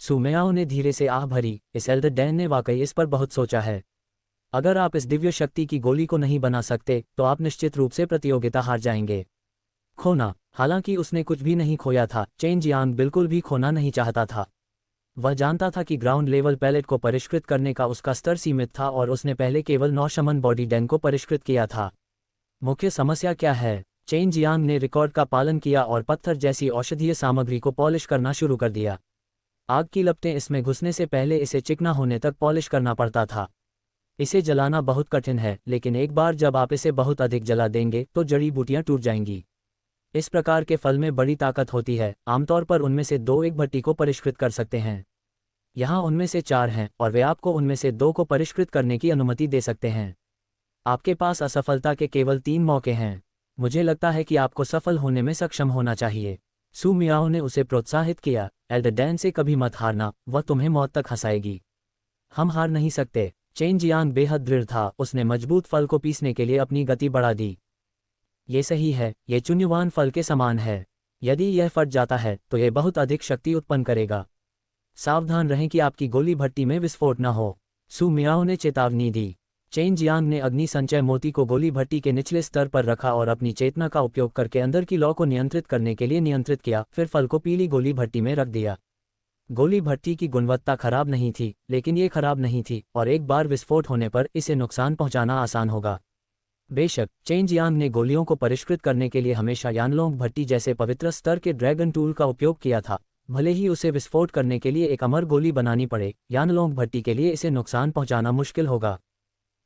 सु मियाओ ने धीरे से आह भरी, इस एल्डर डैन ने वाकई इस पर बहुत सोचा है। अगर आप इस दिव्य शक्ति की गोली को नहीं बना सकते तो आप निश्चित रूप से प्रतियोगिता हार जाएंगे। खोना, हालांकि उसने कुछ भी नहीं खोया था, चेन जियांग बिल्कुल भी खोना नहीं चाहता था। वह जानता था कि ग्राउंड लेवल पैलेट को परिष्कृत करने का उसका स्तर सीमित था और उसने पहले केवल 9 शमन बॉडी डैन को परिष्कृत किया था। मुख्य समस्या क्या है? चेन जियांग ने रिकॉर्ड का पालन किया और पत्थर जैसी औषधीय सामग्री को पॉलिश करना शुरू कर दिया। आग की लपटें इसमें घुसने से पहले इसे चिकना होने तक पॉलिश करना पड़ता था। इसे जलाना बहुत कठिन है, लेकिन एक बार जब आप इसे बहुत अधिक जला देंगे तो जड़ी बूटियां टूट जाएंगी। इस प्रकार के फल में बड़ी ताकत होती है। आमतौर पर उनमें से 2 एक भट्टी को परिष्कृत कर सकते हैं। यहाँ उनमें से 4 हैं और वे आपको उनमें से 2 को परिष्कृत करने की अनुमति दे सकते हैं। आपके पास असफलता के केवल 3 मौके हैं। मुझे लगता है कि आपको सफल होने में सक्षम होना चाहिए। सु मियाओ ने उसे प्रोत्साहित किया। एल्डर डैन से कभी मत हारना, वह तुम्हें मौत तक हंसाएगी। हम हार नहीं सकते। चेन जियांग बेहद दृढ़ था, उसने मजबूत फल को पीसने के लिए अपनी गति बढ़ा दी। ये सही है, ये चुन्युवान फल के समान है। यदि यह फट जाता है तो यह बहुत अधिक शक्ति उत्पन्न करेगा। सावधान रहें कि आपकी गोली भट्टी में विस्फोट न हो, सु मियाओ ने चेतावनी दी। चेन जियांग ने अग्नि संचय मोती को गोली भट्टी के निचले स्तर पर रखा और अपनी चेतना का उपयोग करके अंदर की लौ को नियंत्रित करने के लिए नियंत्रित किया, फिर फल को पीली गोली भट्टी में रख दिया। गोली भट्टी की गुणवत्ता खराब नहीं थी, लेकिन ये खराब नहीं थी और एक बार विस्फोट होने पर इसे नुकसान पहुंचाना आसान होगा। बेशक, चेन जियांग ने गोलियों को परिष्कृत करने के लिए हमेशा यानलोंग भट्टी जैसे पवित्र स्तर के ड्रैगन टूल का उपयोग किया था। भले ही उसे विस्फोट करने के लिए एक अमर गोली बनानी पड़े, यानलोंग भट्टी के लिए इसे नुकसान पहुंचाना मुश्किल होगा।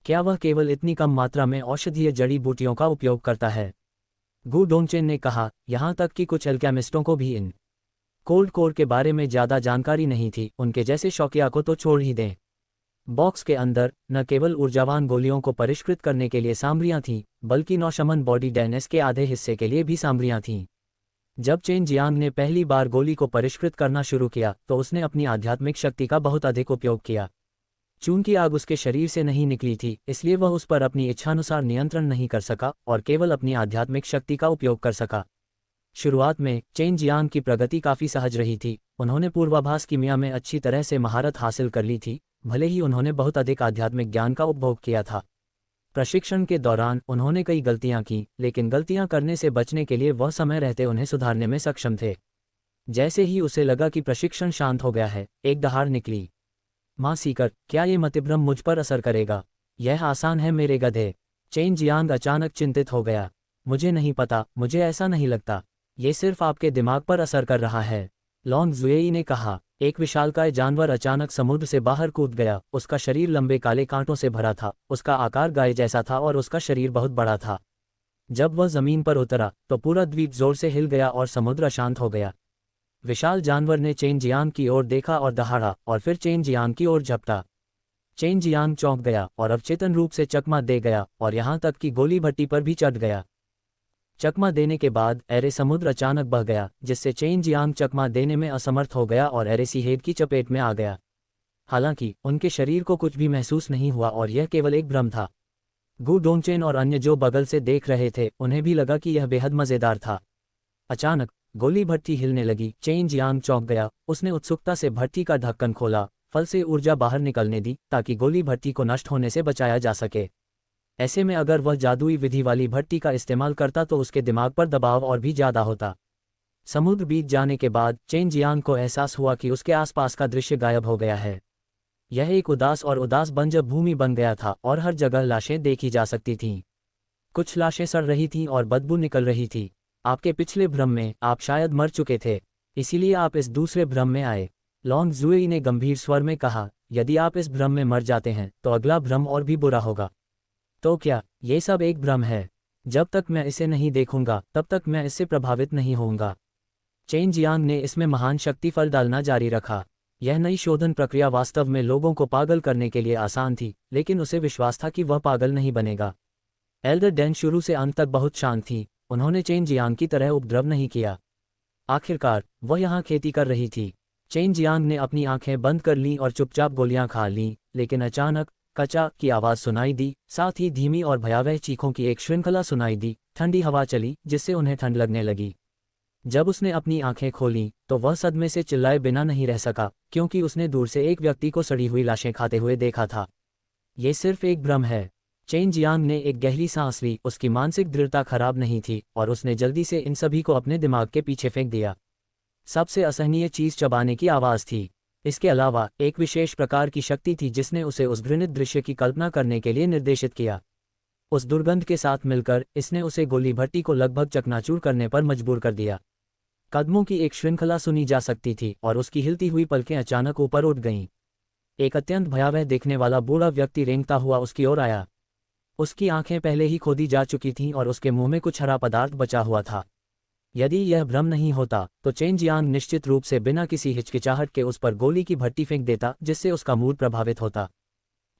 क्या वह केवल इतनी कम मात्रा में औषधीय जड़ी बूटियों का उपयोग करता है? गु डोंगचेन ने कहा, यहाँ तक कि कुछ एल्केमिस्टों को भी इन कोल्ड कोर के बारे में ज़्यादा जानकारी नहीं थी, उनके जैसे शौकिया को तो छोड़ ही दें। बॉक्स के अंदर न केवल ऊर्जावान गोलियों को परिष्कृत करने के लिए सामग्रियां थीं, बल्कि 9 शमन बॉडी डैनेस के आधे हिस्से के लिए भी सामग्रियां थीं। जब चेन जियांग ने पहली बार गोली को परिष्कृत करना शुरू किया तो उसने अपनी आध्यात्मिक शक्ति का बहुत अधिक उपयोग किया। चूंकि आग उसके शरीर से नहीं निकली थी, इसलिए वह उस पर अपनी इच्छानुसार नियंत्रण नहीं कर सका और केवल अपनी आध्यात्मिक शक्ति का उपयोग कर सका। शुरुआत में चेन जियांग की प्रगति काफ़ी सहज रही थी। उन्होंने पूर्वाभास कीमिया में अच्छी तरह से महारत हासिल कर ली थी, भले ही उन्होंने बहुत अधिक आध्यात्मिक ज्ञान का उपभोग किया था। प्रशिक्षण के दौरान उन्होंने कई गलतियां की, लेकिन गलतियां करने से बचने के लिए वह समय रहते उन्हें सुधारने में सक्षम थे। जैसे ही उसे लगा कि प्रशिक्षण शांत हो गया है, एक दहाड़ निकली। मां सीकर, क्या ये मतिभ्रम मुझ पर असर करेगा? यह आसान है मेरे गधे। चेन जियांग अचानक चिंतित हो गया। मुझे नहीं पता, मुझे ऐसा नहीं लगता। ये सिर्फ आपके दिमाग पर असर कर रहा है, लॉन्ग जुएई ने कहा। एक विशालकाय जानवर अचानक समुद्र से बाहर कूद गया। उसका शरीर लंबे काले कांटों से भरा था, उसका आकार गाय जैसा था और उसका शरीर बहुत बड़ा था। जब वह जमीन पर उतरा तो पूरा द्वीप जोर से हिल गया और समुद्र शांत हो गया। विशाल जानवर ने चेन जियांग की ओर देखा और दहाड़ा और फिर चेन जियांग की ओर झपटा। चेन जियांग चौंक गया और अवचेतन रूप से चकमा दे गया और यहाँ तक कि गोली भट्टी पर भी चढ़ गया। चकमा देने के बाद एरे समुद्र अचानक बह गया, जिससे चेन जियांग चकमा देने में असमर्थ हो गया और एरे सीहेड की चपेट में आ गया। हालांकि उनके शरीर को कुछ भी महसूस नहीं हुआ और यह केवल एक भ्रम था। गु डोंगचेन और अन्य जो बगल से देख रहे थे, उन्हें भी लगा कि यह बेहद मज़ेदार था। अचानक गोली भट्टी हिलने लगी। चेन जियांग चौंक गया। उसने उत्सुकता से भट्टी का ढक्कन खोला, फल से ऊर्जा बाहर निकलने दी ताकि गोली भट्टी को नष्ट होने से बचाया जा सके। ऐसे में अगर वह जादुई विधि वाली भट्टी का इस्तेमाल करता तो उसके दिमाग पर दबाव और भी ज़्यादा होता। समुद्र बीत जाने के बाद चेन जियांग को एहसास हुआ कि उसके आसपास का दृश्य गायब हो गया है। यह एक उदास बंजर भूमि बन गया था और हर जगह लाशें देखी जा सकती थीं। कुछ लाशें सड़ रही थीं और बदबू निकल रही थी। आपके पिछले भ्रम में आप शायद मर चुके थे, इसीलिए आप इस दूसरे भ्रम में आए, लॉन्ग जुएई ने गंभीर स्वर में कहा। यदि आप इस भ्रम में मर जाते हैं तो अगला भ्रम और भी बुरा होगा। तो क्या ये सब एक भ्रम है? जब तक मैं इसे नहीं देखूंगा तब तक मैं इससे प्रभावित नहीं होऊंगा। चेन जियांग ने इसमें महान शक्ति फल डालना जारी रखा। यह नई शोधन प्रक्रिया वास्तव में लोगों को पागल करने के लिए आसान थी, लेकिन उसे विश्वास था कि वह पागल नहीं बनेगा। एल्डर डैन शुरू से अंत तक बहुत शांत थी। उन्होंने चेन जियांग की तरह उपद्रव नहीं किया। आखिरकार वह यहाँ खेती कर रही थी। चेन जियांग ने अपनी आंखें बंद कर लीं और चुपचाप गोलियां खा लीं, लेकिन अचानक कचा की आवाज़ सुनाई दी, साथ ही धीमी और भयावह चीखों की एक श्रृंखला सुनाई दी। ठंडी हवा चली जिससे उन्हें ठंड लगने लगी। जब उसने अपनी आंखें खोलीं तो वह सदमे से चिल्लाए बिना नहीं रह सका, क्योंकि उसने दूर से एक व्यक्ति को सड़ी हुई लाशें खाते हुए देखा था। ये सिर्फ एक भ्रम है। चेन जियांग ने एक गहरी सांस ली। उसकी मानसिक दृढ़ता खराब नहीं थी और उसने जल्दी से इन सभी को अपने दिमाग के पीछे फेंक दिया। सबसे असहनीय चीज़ चबाने की आवाज़ थी। इसके अलावा एक विशेष प्रकार की शक्ति थी जिसने उसे उस घृणित दृश्य की कल्पना करने के लिए निर्देशित किया। उस दुर्गंध के साथ मिलकर इसने उसे गोली भट्टी को लगभग चकनाचूर करने पर मजबूर कर दिया। कदमों की एक श्रृंखला सुनी जा सकती थी और उसकी हिलती हुई पलकें अचानक ऊपर उठ गईं। एक अत्यंत भयावह देखने वाला बूढ़ा व्यक्ति रेंगता हुआ उसकी ओर आया। उसकी आंखें पहले ही खोदी जा चुकी थीं और उसके मुंह में कुछ हरा पदार्थ बचा हुआ था। यदि यह भ्रम नहीं होता तो चेन जियांग निश्चित रूप से बिना किसी हिचकिचाहट के उस पर गोली की भट्टी फेंक देता, जिससे उसका मूड प्रभावित होता।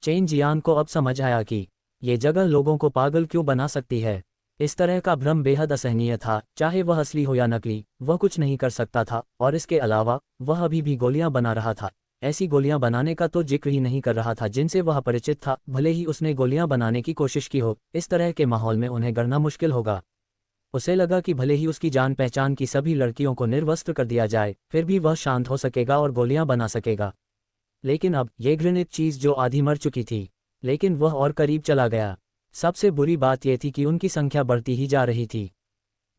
चेन जियांग को अब समझ आया कि ये जगह लोगों को पागल क्यों बना सकती है। इस तरह का भ्रम बेहद असहनीय था। चाहे वह असली हो या नकली, वह कुछ नहीं कर सकता था, और इसके अलावा वह अभी भी गोलियां बना रहा था। ऐसी गोलियां बनाने का तो जिक्र ही नहीं कर रहा था जिनसे वह परिचित था। भले ही उसने गोलियां बनाने की कोशिश की हो, इस तरह के माहौल में उन्हें गढ़ना मुश्किल होगा। उसे लगा कि भले ही उसकी जान पहचान की सभी लड़कियों को निर्वस्त्र कर दिया जाए, फिर भी वह शांत हो सकेगा और गोलियां बना सकेगा। लेकिन अब ये घृणित चीज़ जो आधी मर चुकी थी, लेकिन वह और करीब चला गया। सबसे बुरी बात यह थी कि उनकी संख्या बढ़ती ही जा रही थी।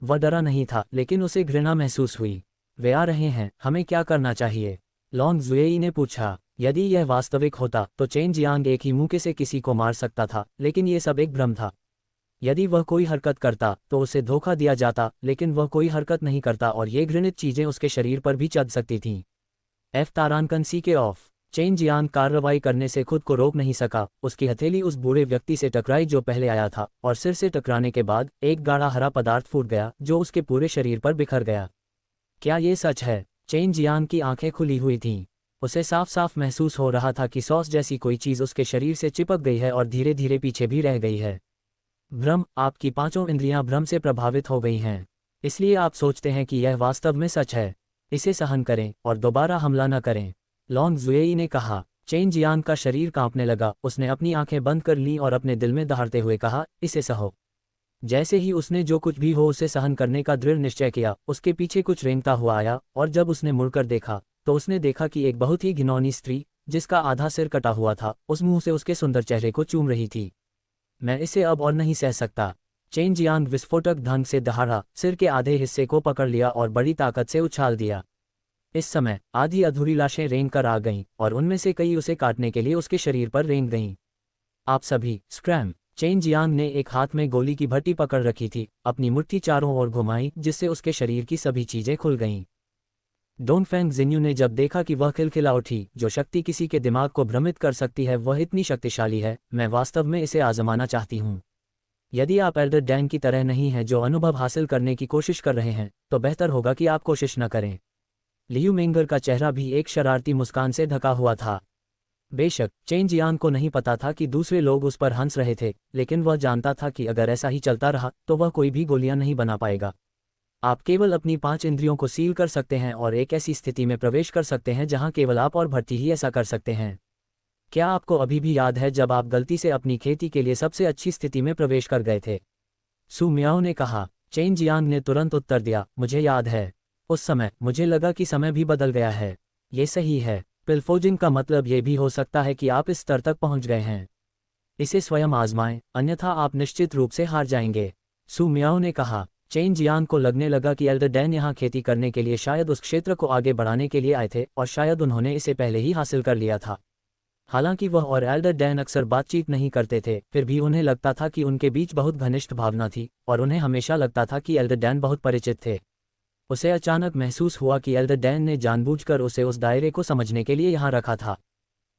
वह डरा नहीं था, लेकिन उसे घृणा महसूस हुई। वे आ रहे हैं, हमें क्या करना चाहिए? लॉन्ग जुएई ने पूछा। यदि यह वास्तविक होता तो चेन जियांग एक ही मुक्के से किसी को मार सकता था, लेकिन ये सब एक भ्रम था। यदि वह कोई हरकत करता तो उसे धोखा दिया जाता, लेकिन वह कोई हरकत नहीं करता और ये घृणित चीज़ें उसके शरीर पर भी चढ़ सकती थीं। एफ तारांकन सी के ऑफ। चेन जियांग कार्रवाई करने से खुद को रोक नहीं सका। उसकी हथेली उस बूढ़े व्यक्ति से टकराई जो पहले आया था, और सिर से टकराने के बाद एक गाढ़ा हरा पदार्थ फूट गया जो उसके पूरे शरीर पर बिखर गया। क्या ये सच है? चेन जियांग की आंखें खुली हुई थीं। उसे साफ साफ महसूस हो रहा था कि सॉस जैसी कोई चीज़ उसके शरीर से चिपक गई है और धीरे धीरे पीछे भी रह गई है। भ्रम। आपकी पांचों इंद्रियां भ्रम से प्रभावित हो गई हैं, इसलिए आप सोचते हैं कि यह वास्तव में सच है। इसे सहन करें और दोबारा हमला न करें, लॉन्ग जुएई ने कहा। चेन जियांग का शरीर कांपने लगा। उसने अपनी आंखें बंद कर लीं और अपने दिल में दहाड़ते हुए कहा, इसे सहो। जैसे ही उसने जो कुछ भी हो उसे सहन करने का दृढ़ निश्चय किया, उसके पीछे कुछ रेंगता हुआ आया, और जब उसने मुड़कर देखा तो उसने देखा कि एक बहुत ही घिनौनी स्त्री, जिसका आधा सिर कटा हुआ था, उस मुंह से उसके सुंदर चेहरे को चूम रही थी। मैं इसे अब और नहीं सह सकता। चेन जियांग विस्फोटक ढंग से दहाड़ा, सिर के आधे हिस्से को पकड़ लिया और बड़ी ताकत से उछाल दिया। इस समय आधी अधूरी लाशें रेंग कर आ गईं और उनमें से कई उसे काटने के लिए उसके शरीर पर रेंग गईं। आप सभी स्क्रैम। चेन जियांग ने एक हाथ में गोली की भट्टी पकड़ रखी थी, अपनी मुट्ठी चारों ओर घुमाई जिससे उसके शरीर की सभी चीजें खुल गईं। डोंगफेंग जिन्यू ने जब देखा कि वह खिलखिला उठी। जो शक्ति किसी के दिमाग को भ्रमित कर सकती है वह इतनी शक्तिशाली है, मैं वास्तव में इसे आजमाना चाहती हूँ। यदि आप एल्डर डैन की तरह नहीं हैं जो अनुभव हासिल करने की कोशिश कर रहे हैं, तो बेहतर होगा कि आप कोशिश न करें। लियू मेंगर का चेहरा भी एक शरारती मुस्कान से ढका हुआ था। बेशक चेन जियांग को नहीं पता था कि दूसरे लोग उस पर हंस रहे थे, लेकिन वह जानता था कि अगर ऐसा ही चलता रहा तो वह कोई भी गोलियां नहीं बना पाएगा। आप केवल अपनी 5 इंद्रियों को सील कर सकते हैं और एक ऐसी स्थिति में प्रवेश कर सकते हैं जहां केवल आप और भट्टी ही ऐसा कर सकते हैं। क्या आपको अभी भी याद है जब आप गलती से अपनी खेती के लिए सबसे अच्छी स्थिति में प्रवेश कर गए थे? सू मियाओ ने कहा। चेन जियांग ने तुरंत उत्तर दिया, मुझे याद है। उस समय मुझे लगा कि समय भी बदल गया है। ये सही है। पिलफोजिंग का मतलब ये भी हो सकता है कि आप इस स्तर तक पहुंच गए हैं। इसे स्वयं आजमाएं, अन्यथा आप निश्चित रूप से हार जाएंगे, सू मियाओ ने कहा। चेन जियांग को लगने लगा कि एल्डर डैन यहाँ खेती करने के लिए शायद उस क्षेत्र को आगे बढ़ाने के लिए आए थे, और शायद उन्होंने इसे पहले ही हासिल कर लिया था। हालांकि वह और एल्डर डैन अक्सर बातचीत नहीं करते थे, फिर भी उन्हें लगता था कि उनके बीच बहुत घनिष्ठ भावना थी, और उन्हें हमेशा लगता था कि एल्डर डैन बहुत परिचित थे। उसे अचानक महसूस हुआ कि एल्डर डैन ने जानबूझकर उसे उस दायरे को समझने के लिए यहाँ रखा था।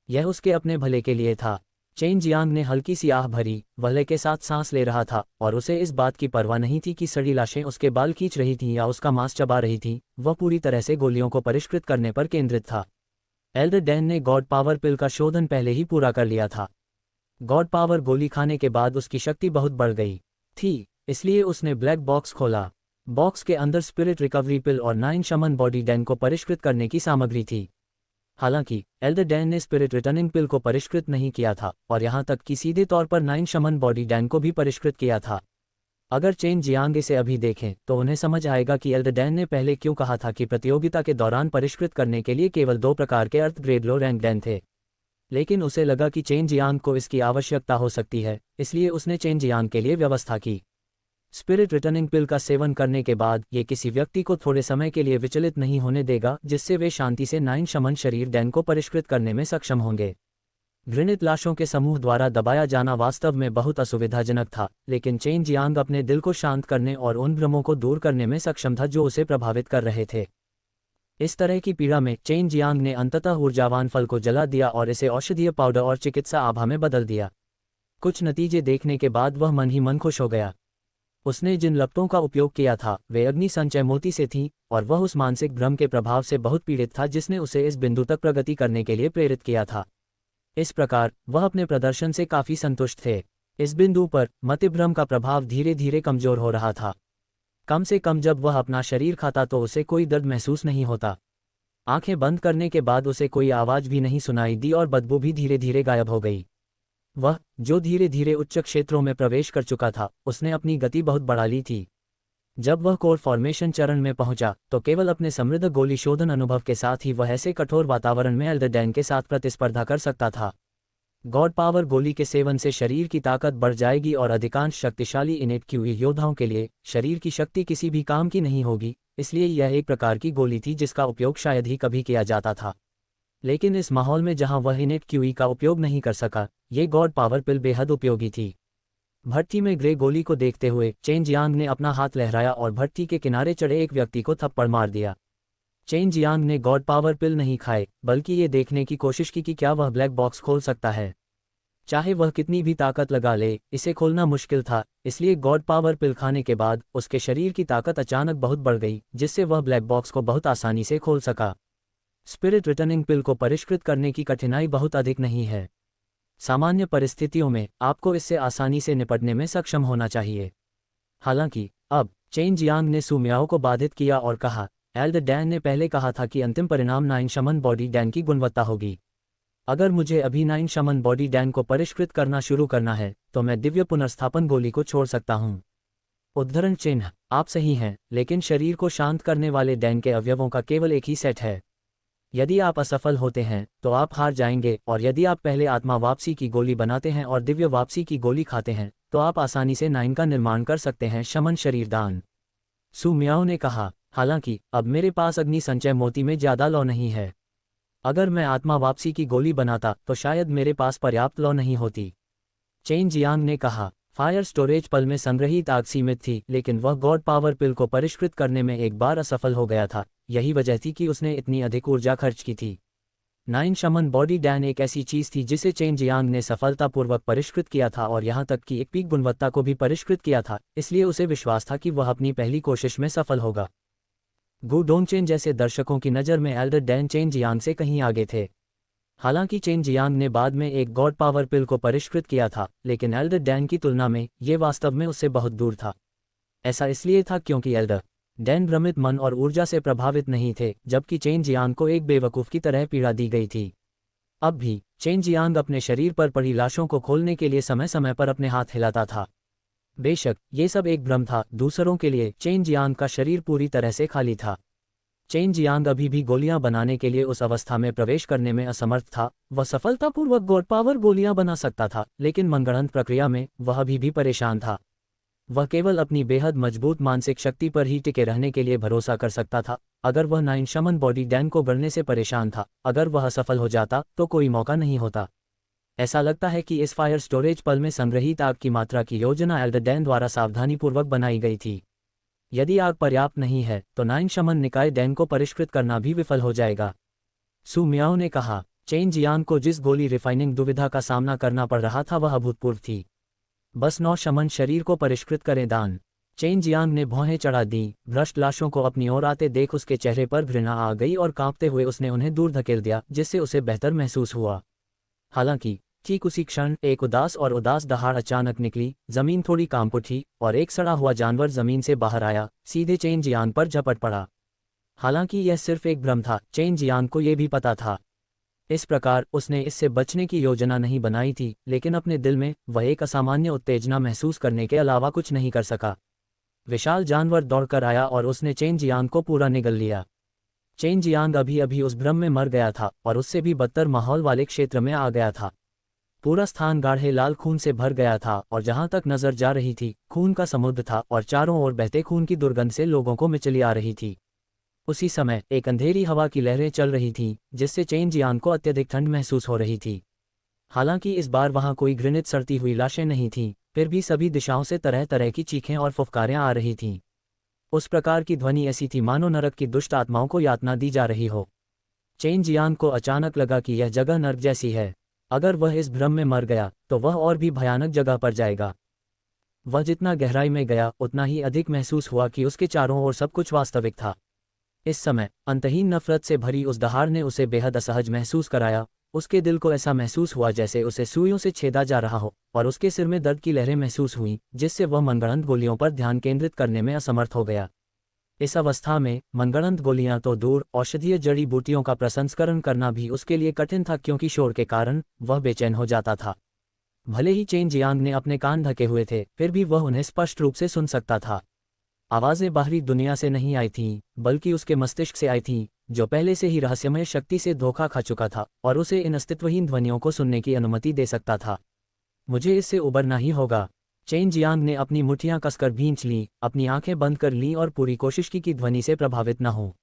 यह उसके अपने भले के लिए था। चेन जियांग ने हल्की सी आह भरी, वहले के साथ सांस ले रहा था, और उसे इस बात की परवाह नहीं थी कि सड़ी लाशें उसके बाल खींच रही थीं या उसका मांस चबा रही थीं। वह पूरी तरह से गोलियों को परिष्कृत करने पर केंद्रित था। एल्डर डैन ने गॉड पावर पिल का शोधन पहले ही पूरा कर लिया था। गॉड पावर गोली खाने के बाद उसकी शक्ति बहुत बढ़ गई थी, इसलिए उसने ब्लैक बॉक्स खोला। बॉक्स के अंदर स्पिरिट रिकवरी पिल और 9 शमन बॉडी डैन को परिष्कृत करने की सामग्री थी। हालांकि एल्डर डैन ने स्पिरिट रिटर्निंग पिल को परिष्कृत नहीं किया था और यहां तक कि सीधे तौर पर 9 शमन बॉडी डैन को भी परिष्कृत किया था। अगर चेन जियांग इसे अभी देखें तो उन्हें समझ आएगा कि एल्डर डैन ने पहले क्यों कहा था कि प्रतियोगिता के दौरान परिष्कृत करने के लिए केवल 2 प्रकार के अर्थ ग्रेड लो रैंक डैन थे। लेकिन उसे लगा कि चेन जियांग को इसकी आवश्यकता हो सकती है, इसलिए उसने चेन जियांग के लिए व्यवस्था की। स्पिरिट रिटर्निंग पिल का सेवन करने के बाद ये किसी व्यक्ति को थोड़े समय के लिए विचलित नहीं होने देगा, जिससे वे शांति से 9 शमन शरीर डैन को परिष्कृत करने में सक्षम होंगे। घृणित लाशों के समूह द्वारा दबाया जाना वास्तव में बहुत असुविधाजनक था, लेकिन चेन जियांग अपने दिल को शांत करने और उन भ्रमों को दूर करने में सक्षम था जो उसे प्रभावित कर रहे थे। इस तरह की पीड़ा में चेन जियांग ने अंततः ऊर्जावान फल को जला दिया और इसे औषधीय पाउडर और चिकित्सा आभा में बदल दिया। कुछ नतीजे देखने के बाद वह मन ही मन खुश हो गया। उसने जिन लपटों का उपयोग किया था वे अग्नि संचय मोती से थीं और वह उस मानसिक भ्रम के प्रभाव से बहुत पीड़ित था जिसने उसे इस बिंदु तक प्रगति करने के लिए प्रेरित किया था। इस प्रकार वह अपने प्रदर्शन से काफी संतुष्ट थे। इस बिंदु पर मतिभ्रम का प्रभाव धीरे धीरे कमजोर हो रहा था। कम से कम जब वह अपना शरीर खाता तो उसे कोई दर्द महसूस नहीं होता। आंखें बंद करने के बाद उसे कोई आवाज भी नहीं सुनाई दी और बदबू भी धीरे धीरे गायब हो गई। वह, जो धीरे धीरे उच्च क्षेत्रों में प्रवेश कर चुका था, उसने अपनी गति बहुत बढ़ा ली थी। जब वह कोर फॉर्मेशन चरण में पहुंचा तो केवल अपने समृद्ध गोली शोधन अनुभव के साथ ही वह ऐसे कठोर वातावरण में एल्डर डैन के साथ प्रतिस्पर्धा कर सकता था। गॉड पावर गोली के सेवन से शरीर की ताकत बढ़ जाएगी और अधिकांश शक्तिशाली इनेट क्यूई योद्धाओं के लिए शरीर की शक्ति किसी भी काम की नहीं होगी, इसलिए यह एक प्रकार की गोली थी जिसका उपयोग शायद ही कभी किया जाता था। लेकिन इस माहौल में जहां वह इनेट क्यूई का उपयोग नहीं कर सका, ये गॉड पावर पिल बेहद उपयोगी थी। भट्टी में ग्रे गोली को देखते हुए चेन जियांग ने अपना हाथ लहराया और भट्टी के किनारे चढ़े एक व्यक्ति को थप्पड़ मार दिया। चेन जियांग ने गॉड पावर पिल नहीं खाए, बल्कि ये देखने की कोशिश की कि क्या वह ब्लैक बॉक्स खोल सकता है। चाहे वह कितनी भी ताकत लगा ले, इसे खोलना मुश्किल था, इसलिए गॉड पावर पिल खाने के बाद उसके शरीर की ताकत अचानक बहुत बढ़ गई, जिससे वह ब्लैक बॉक्स को बहुत आसानी से खोल सका। स्पिरिट रिटर्निंग पिल को परिष्कृत करने की कठिनाई बहुत अधिक नहीं है। सामान्य परिस्थितियों में आपको इससे आसानी से निपटने में सक्षम होना चाहिए। हालांकि अब चेन जियांग ने सु मियाओ को बाधित किया और कहा, एल्डर डैन ने पहले कहा था कि अंतिम परिणाम 9 शमन बॉडी डैन की गुणवत्ता होगी। अगर मुझे अभी 9 शमन बॉडी डैन को परिष्कृत करना शुरू करना है तो मैं दिव्य पुनर्स्थापन गोली को छोड़ सकता हूँ। उद्धरण चिन्ह, आप सही हैं, लेकिन शरीर को शांत करने वाले डैन के अवयवों का केवल एक ही सेट है। यदि आप असफल होते हैं तो आप हार जाएंगे, और यदि आप पहले आत्मा वापसी की गोली बनाते हैं और दिव्य वापसी की गोली खाते हैं तो आप आसानी से 9 का निर्माण कर सकते हैं। शमन शरीर दान, सु मियाओ ने कहा। हालांकि अब मेरे पास अग्नि संचय मोती में ज्यादा लौ नहीं है। अगर मैं आत्मा वापसी की गोली बनाता तो शायद मेरे पास पर्याप्त लौ नहीं होती। चेन जियांग ने कहा, फायर स्टोरेज पल में संग्रहित आग सीमित थी, लेकिन वह गॉड पावर पिल को परिष्कृत करने में एक बार असफल हो गया था। यही वजह थी कि उसने इतनी अधिक ऊर्जा खर्च की थी। 9 शमन बॉडी डैन एक ऐसी चीज थी जिसे चेन जियांग ने सफलतापूर्वक परिष्कृत किया था और यहां तक कि एक पीक गुणवत्ता को भी परिष्कृत किया था, इसलिए उसे विश्वास था कि वह अपनी पहली कोशिश में सफल होगा। गु डोंगचेन जैसे दर्शकों की नज़र में एल्डर डैन चेन जियांग से कहीं आगे थे। हालांकि चेन जियांग ने बाद में एक गॉड पावर पिल को परिष्कृत किया था, लेकिन एल्डर डैन की तुलना में ये वास्तव में उससे बहुत दूर था। ऐसा इसलिए था क्योंकि एल्डर डैन भ्रमित मन और ऊर्जा से प्रभावित नहीं थे, जबकि चेन जियांग को एक बेवकूफ़ की तरह पीड़ा दी गई थी। अब भी चेन जियांग अपने शरीर पर पड़ी लाशों को खोलने के लिए समय समय पर अपने हाथ हिलाता था। बेशक ये सब एक भ्रम था, दूसरों के लिए चेन जियांग का शरीर पूरी तरह से खाली था। चेन जियांग अभी भी गोलियां बनाने के लिए उस अवस्था में प्रवेश करने में असमर्थ था। वह सफलतापूर्वक गॉड पावर गोलियां बना सकता था, लेकिन मनगढ़ंत प्रक्रिया में वह अभी भी परेशान था। वह केवल अपनी बेहद मजबूत मानसिक शक्ति पर ही टिके रहने के लिए भरोसा कर सकता था। अगर वह 9 शमन बॉडी डैन को गढ़ने से परेशान था, अगर वह असफल हो जाता तो कोई मौका नहीं होता। ऐसा लगता है कि इस फायर स्टोरेज पल में संग्रहित आग की मात्रा की योजना एल्डर डैन द्वारा सावधानीपूर्वक बनाई गई थी। यदि आग पर्याप्त नहीं है तो 9 शमन निकाय डैन को परिष्कृत करना भी विफल हो जाएगा। सु मियाओ ने कहा, चेन जियांग को जिस गोली रिफाइनिंग दुविधा का सामना करना पड़ रहा था वह अभूतपूर्व थी। बस 9 शमन शरीर को परिष्कृत करें दान। चेन जियांग ने भौहें चढ़ा दी। भ्रष्ट लाशों को अपनी ओर आते देख उसके चेहरे पर घृणा आ गई और कांपते हुए उसने उन्हें दूर धकेल दिया, जिससे उसे बेहतर महसूस हुआ। हालांकि ठीक उसी क्षण एक उदास दहाड़ अचानक निकली, जमीन थोड़ी कांप उठी और एक सड़ा हुआ जानवर जमीन से बाहर आया, सीधे चेन जियांग पर झपट पड़ा। हालांकि यह सिर्फ एक भ्रम था, चेन जियांग को यह भी पता था। इस प्रकार उसने इससे बचने की योजना नहीं बनाई थी, लेकिन अपने दिल में वह एक असामान्य उत्तेजना महसूस करने के अलावा कुछ नहीं कर सका। विशाल जानवर दौड़कर आया और उसने चेन जियांग को पूरा निगल लिया। चेन जियांग अभी अभी उस भ्रम में मर गया था और उससे भी बदतर माहौल वाले क्षेत्र में आ गया था। पूरा स्थान गाढ़े लाल खून से भर गया था और जहां तक नजर जा रही थी खून का समुद्र था और चारों ओर बहते खून की दुर्गंध से लोगों को मिचली आ रही थी। उसी समय एक अंधेरी हवा की लहरें चल रही थीं, जिससे चेन जियांग को अत्यधिक ठंड महसूस हो रही थी। हालांकि इस बार वहां कोई घृणित सड़ती हुई लाशें नहीं थीं, फिर भी सभी दिशाओं से तरह तरह की चीखें और फुफकारें आ रही थीं। उस प्रकार की ध्वनि ऐसी थी मानो नरक की दुष्ट आत्माओं को यातना दी जा रही हो। चेन जियांग को अचानक लगा कि यह जगह नर्क जैसी है। अगर वह इस भ्रम में मर गया तो वह और भी भयानक जगह पर जाएगा। वह जितना गहराई में गया उतना ही अधिक महसूस हुआ कि उसके चारों ओर सब कुछ वास्तविक था। इस समय अंतहीन नफरत से भरी उस दहाड़ ने उसे बेहद असहज महसूस कराया। उसके दिल को ऐसा महसूस हुआ जैसे उसे सुइयों से छेदा जा रहा हो और उसके सिर में दर्द की लहरें महसूस हुईं, जिससे वह मनगढ़ंत गोलियों पर ध्यान केंद्रित करने में असमर्थ हो गया। इस अवस्था में मनगढ़ंत गोलियां तो दूर, औषधीय जड़ी बूटियों का प्रसंस्करण करना भी उसके लिए कठिन था, क्योंकि शोर के कारण वह बेचैन हो जाता था। भले ही चेन जियांग ने अपने कान ढके हुए थे, फिर भी वह उन्हें स्पष्ट रूप से सुन सकता था। आवाज़ें बाहरी दुनिया से नहीं आई थीं, बल्कि उसके मस्तिष्क से आई थीं, जो पहले से ही रहस्यमय शक्ति से धोखा खा चुका था और उसे इन अस्तित्वहीन ध्वनियों को सुनने की अनुमति दे सकता था। मुझे इससे उबरना ही होगा। चेन जियांग ने अपनी मुठ्ठियां कसकर भींच लीं, अपनी आंखें बंद कर लीं और पूरी कोशिश की कि ध्वनि से प्रभावित न हो।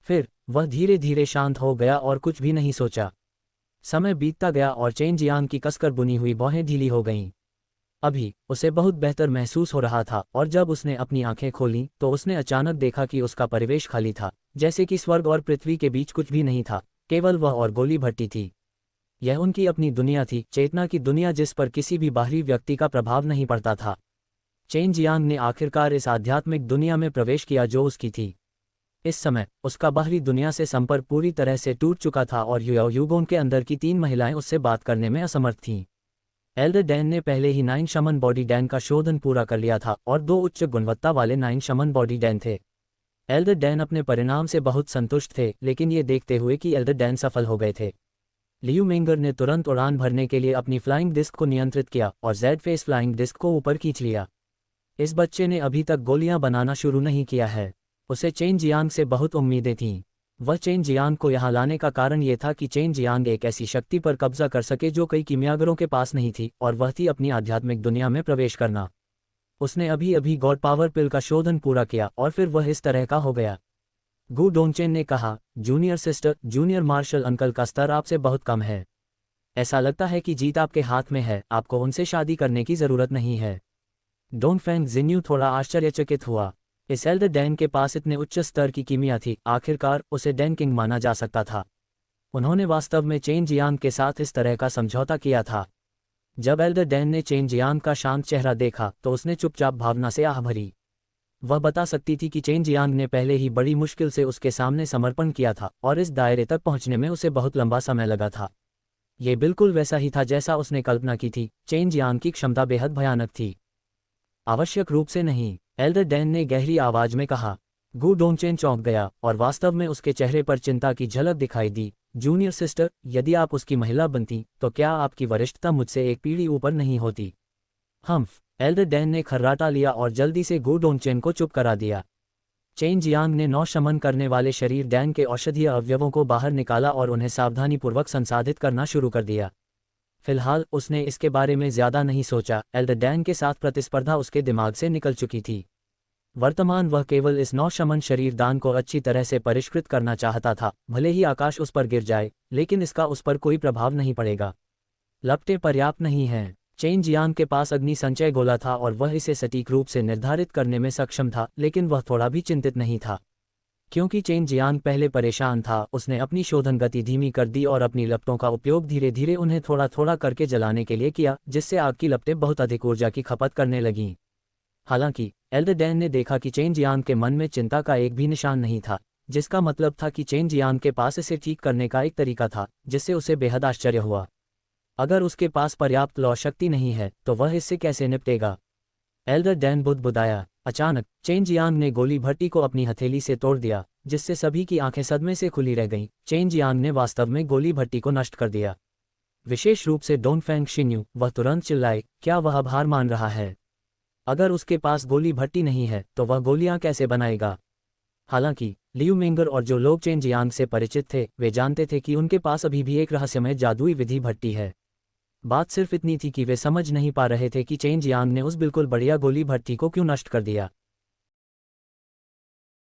फिर वह धीरे धीरे शांत हो गया और कुछ भी नहीं सोचा। समय बीतता गया और चेन जियांग की कसकर बुनी हुई भौहें ढीली हो गईं। अभी उसे बहुत बेहतर महसूस हो रहा था और जब उसने अपनी आंखें खोलीं तो उसने अचानक देखा कि उसका परिवेश खाली था, जैसे कि स्वर्ग और पृथ्वी के बीच कुछ भी नहीं था, केवल वह और गोली भट्टी थी। यह उनकी अपनी दुनिया थी, चेतना की दुनिया, जिस पर किसी भी बाहरी व्यक्ति का प्रभाव नहीं पड़ता था। चेन जियांग ने आखिरकार इस आध्यात्मिक दुनिया में प्रवेश किया जो उसकी थी। इस समय उसका बाहरी दुनिया से संपर्क पूरी तरह से टूट चुका था और युगों के अंदर की 3 महिलाएं उससे बात करने में असमर्थ थीं। एल्डर डैन ने पहले ही 9 शमन बॉडी डैन का शोधन पूरा कर लिया था और 2 उच्च गुणवत्ता वाले 9 शमन बॉडी डैन थे। एल्डर डैन अपने परिणाम से बहुत संतुष्ट थे, लेकिन ये देखते हुए कि एल्डर डैन सफल हो गए थे, लियू मेंगर ने तुरंत उड़ान भरने के लिए अपनी फ्लाइंग डिस्क को नियंत्रित किया और जेड फेस फ्लाइंग डिस्क को ऊपर खींच लिया। इस बच्चे ने अभी तक गोलियां बनाना शुरू नहीं किया है। उसे चेन जियांग से बहुत उम्मीदें थीं। वह चेन जियांग को यहाँ लाने का कारण ये था कि चेन जियांग एक ऐसी शक्ति पर कब्जा कर सके जो कई कीमियागरों के पास नहीं थी, और वह थी अपनी आध्यात्मिक दुनिया में प्रवेश करना। उसने अभी अभी गॉड पावर पिल का शोधन पूरा किया और फिर वह इस तरह का हो गया। गु डोंगचेन ने कहा, junior sister, junior marshal uncle का स्तर आपसे बहुत कम है। ऐसा लगता है कि जीत आपके हाथ में है, आपको उनसे शादी करने की जरूरत नहीं है। डोंगफेंग जिन्यू थोड़ा आश्चर्यचकित हुआ। इस एल्डर डैन के पास इतने उच्च स्तर की कीमिया थी, आखिरकार उसे डैन किंग माना जा सकता था। उन्होंने वास्तव में चेन जियांग के साथ इस तरह का समझौता किया था। जब एल्डर डैन ने चेन जियांग का शांत चेहरा देखा तो उसने चुपचाप भावना से आह भरी। वह बता सकती थी कि चेन जियांग ने पहले ही बड़ी मुश्किल से उसके सामने समर्पण किया था और इस दायरे तक पहुंचने में उसे बहुत लंबा समय लगा था। ये बिल्कुल वैसा ही था जैसा उसने कल्पना की थी। चेन जियांग की क्षमता बेहद भयानक थी। आवश्यक रूप से नहीं, एल्डर डैन ने गहरी आवाज में कहा। गु डोंगचेन चौंक गया और वास्तव में उसके चेहरे पर चिंता की झलक दिखाई दी। जूनियर सिस्टर, यदि आप उसकी महिला बनती तो क्या आपकी वरिष्ठता मुझसे एक पीढ़ी ऊपर नहीं होती? हम्फ, एल्डर डैन ने खर्राटा लिया और जल्दी से गु डोंगचेन को चुप करा दिया। चेन जियांग ने 9 शमन करने वाले शरीर डैन के औषधीय अवयवों को बाहर निकाला और उन्हें सावधानीपूर्वक संसाधित करना शुरू कर दिया। फिलहाल उसने इसके बारे में ज्यादा नहीं सोचा। एल्डर डैन के साथ प्रतिस्पर्धा उसके दिमाग से निकल चुकी थी। वर्तमान वह केवल इस 9 शमन शरीर दान को अच्छी तरह से परिष्कृत करना चाहता था। भले ही आकाश उस पर गिर जाए, लेकिन इसका उस पर कोई प्रभाव नहीं पड़ेगा। लपटें पर्याप्त नहीं हैं। चेन जियांग के पास अग्नि संचय गोला था और वह इसे सटीक रूप से निर्धारित करने में सक्षम था, लेकिन वह थोड़ा भी चिंतित नहीं था। क्योंकि चेन जियांग पहले परेशान था, उसने अपनी शोधन गति धीमी कर दी और अपनी लपटों का उपयोग धीरे धीरे उन्हें थोड़ा थोड़ा करके जलाने के लिए किया, जिससे आग की लपटें बहुत अधिक ऊर्जा की खपत करने लगीं। हालांकि एल्डर डैन ने देखा कि चेन जियांग के मन में चिंता का एक भी निशान नहीं था, जिसका मतलब था कि चेन जियांग के पास इसे ठीक करने का एक तरीका था, जिससे उसे बेहद आश्चर्य हुआ। अगर उसके पास पर्याप्त लौ शक्ति नहीं है तो वह इससे कैसे निपटेगा? एल्डर डैन बुदबुदाया। अचानक चेन जियांग ने गोली भट्टी को अपनी हथेली से तोड़ दिया, जिससे सभी की आंखें सदमे से खुली रह गईं। चेन जियांग ने वास्तव में गोली भट्टी को नष्ट कर दिया। विशेष रूप से डोंगफेंग शिन्यू, वह तुरंत चिल्लाए, क्या वह अब हार मान रहा है? अगर उसके पास गोली भट्टी नहीं है तो वह गोलियां कैसे बनाएगा? हालांकि लियू मिंगर और जो लोग चेन जियांग से परिचित थे वे जानते थे कि उनके पास अभी भी एक रहस्यमय जादुई विधि भट्टी है। बात सिर्फ इतनी थी कि वे समझ नहीं पा रहे थे कि चेन जियांग ने उस बिल्कुल बढ़िया गोली भट्टी को क्यों नष्ट कर दिया।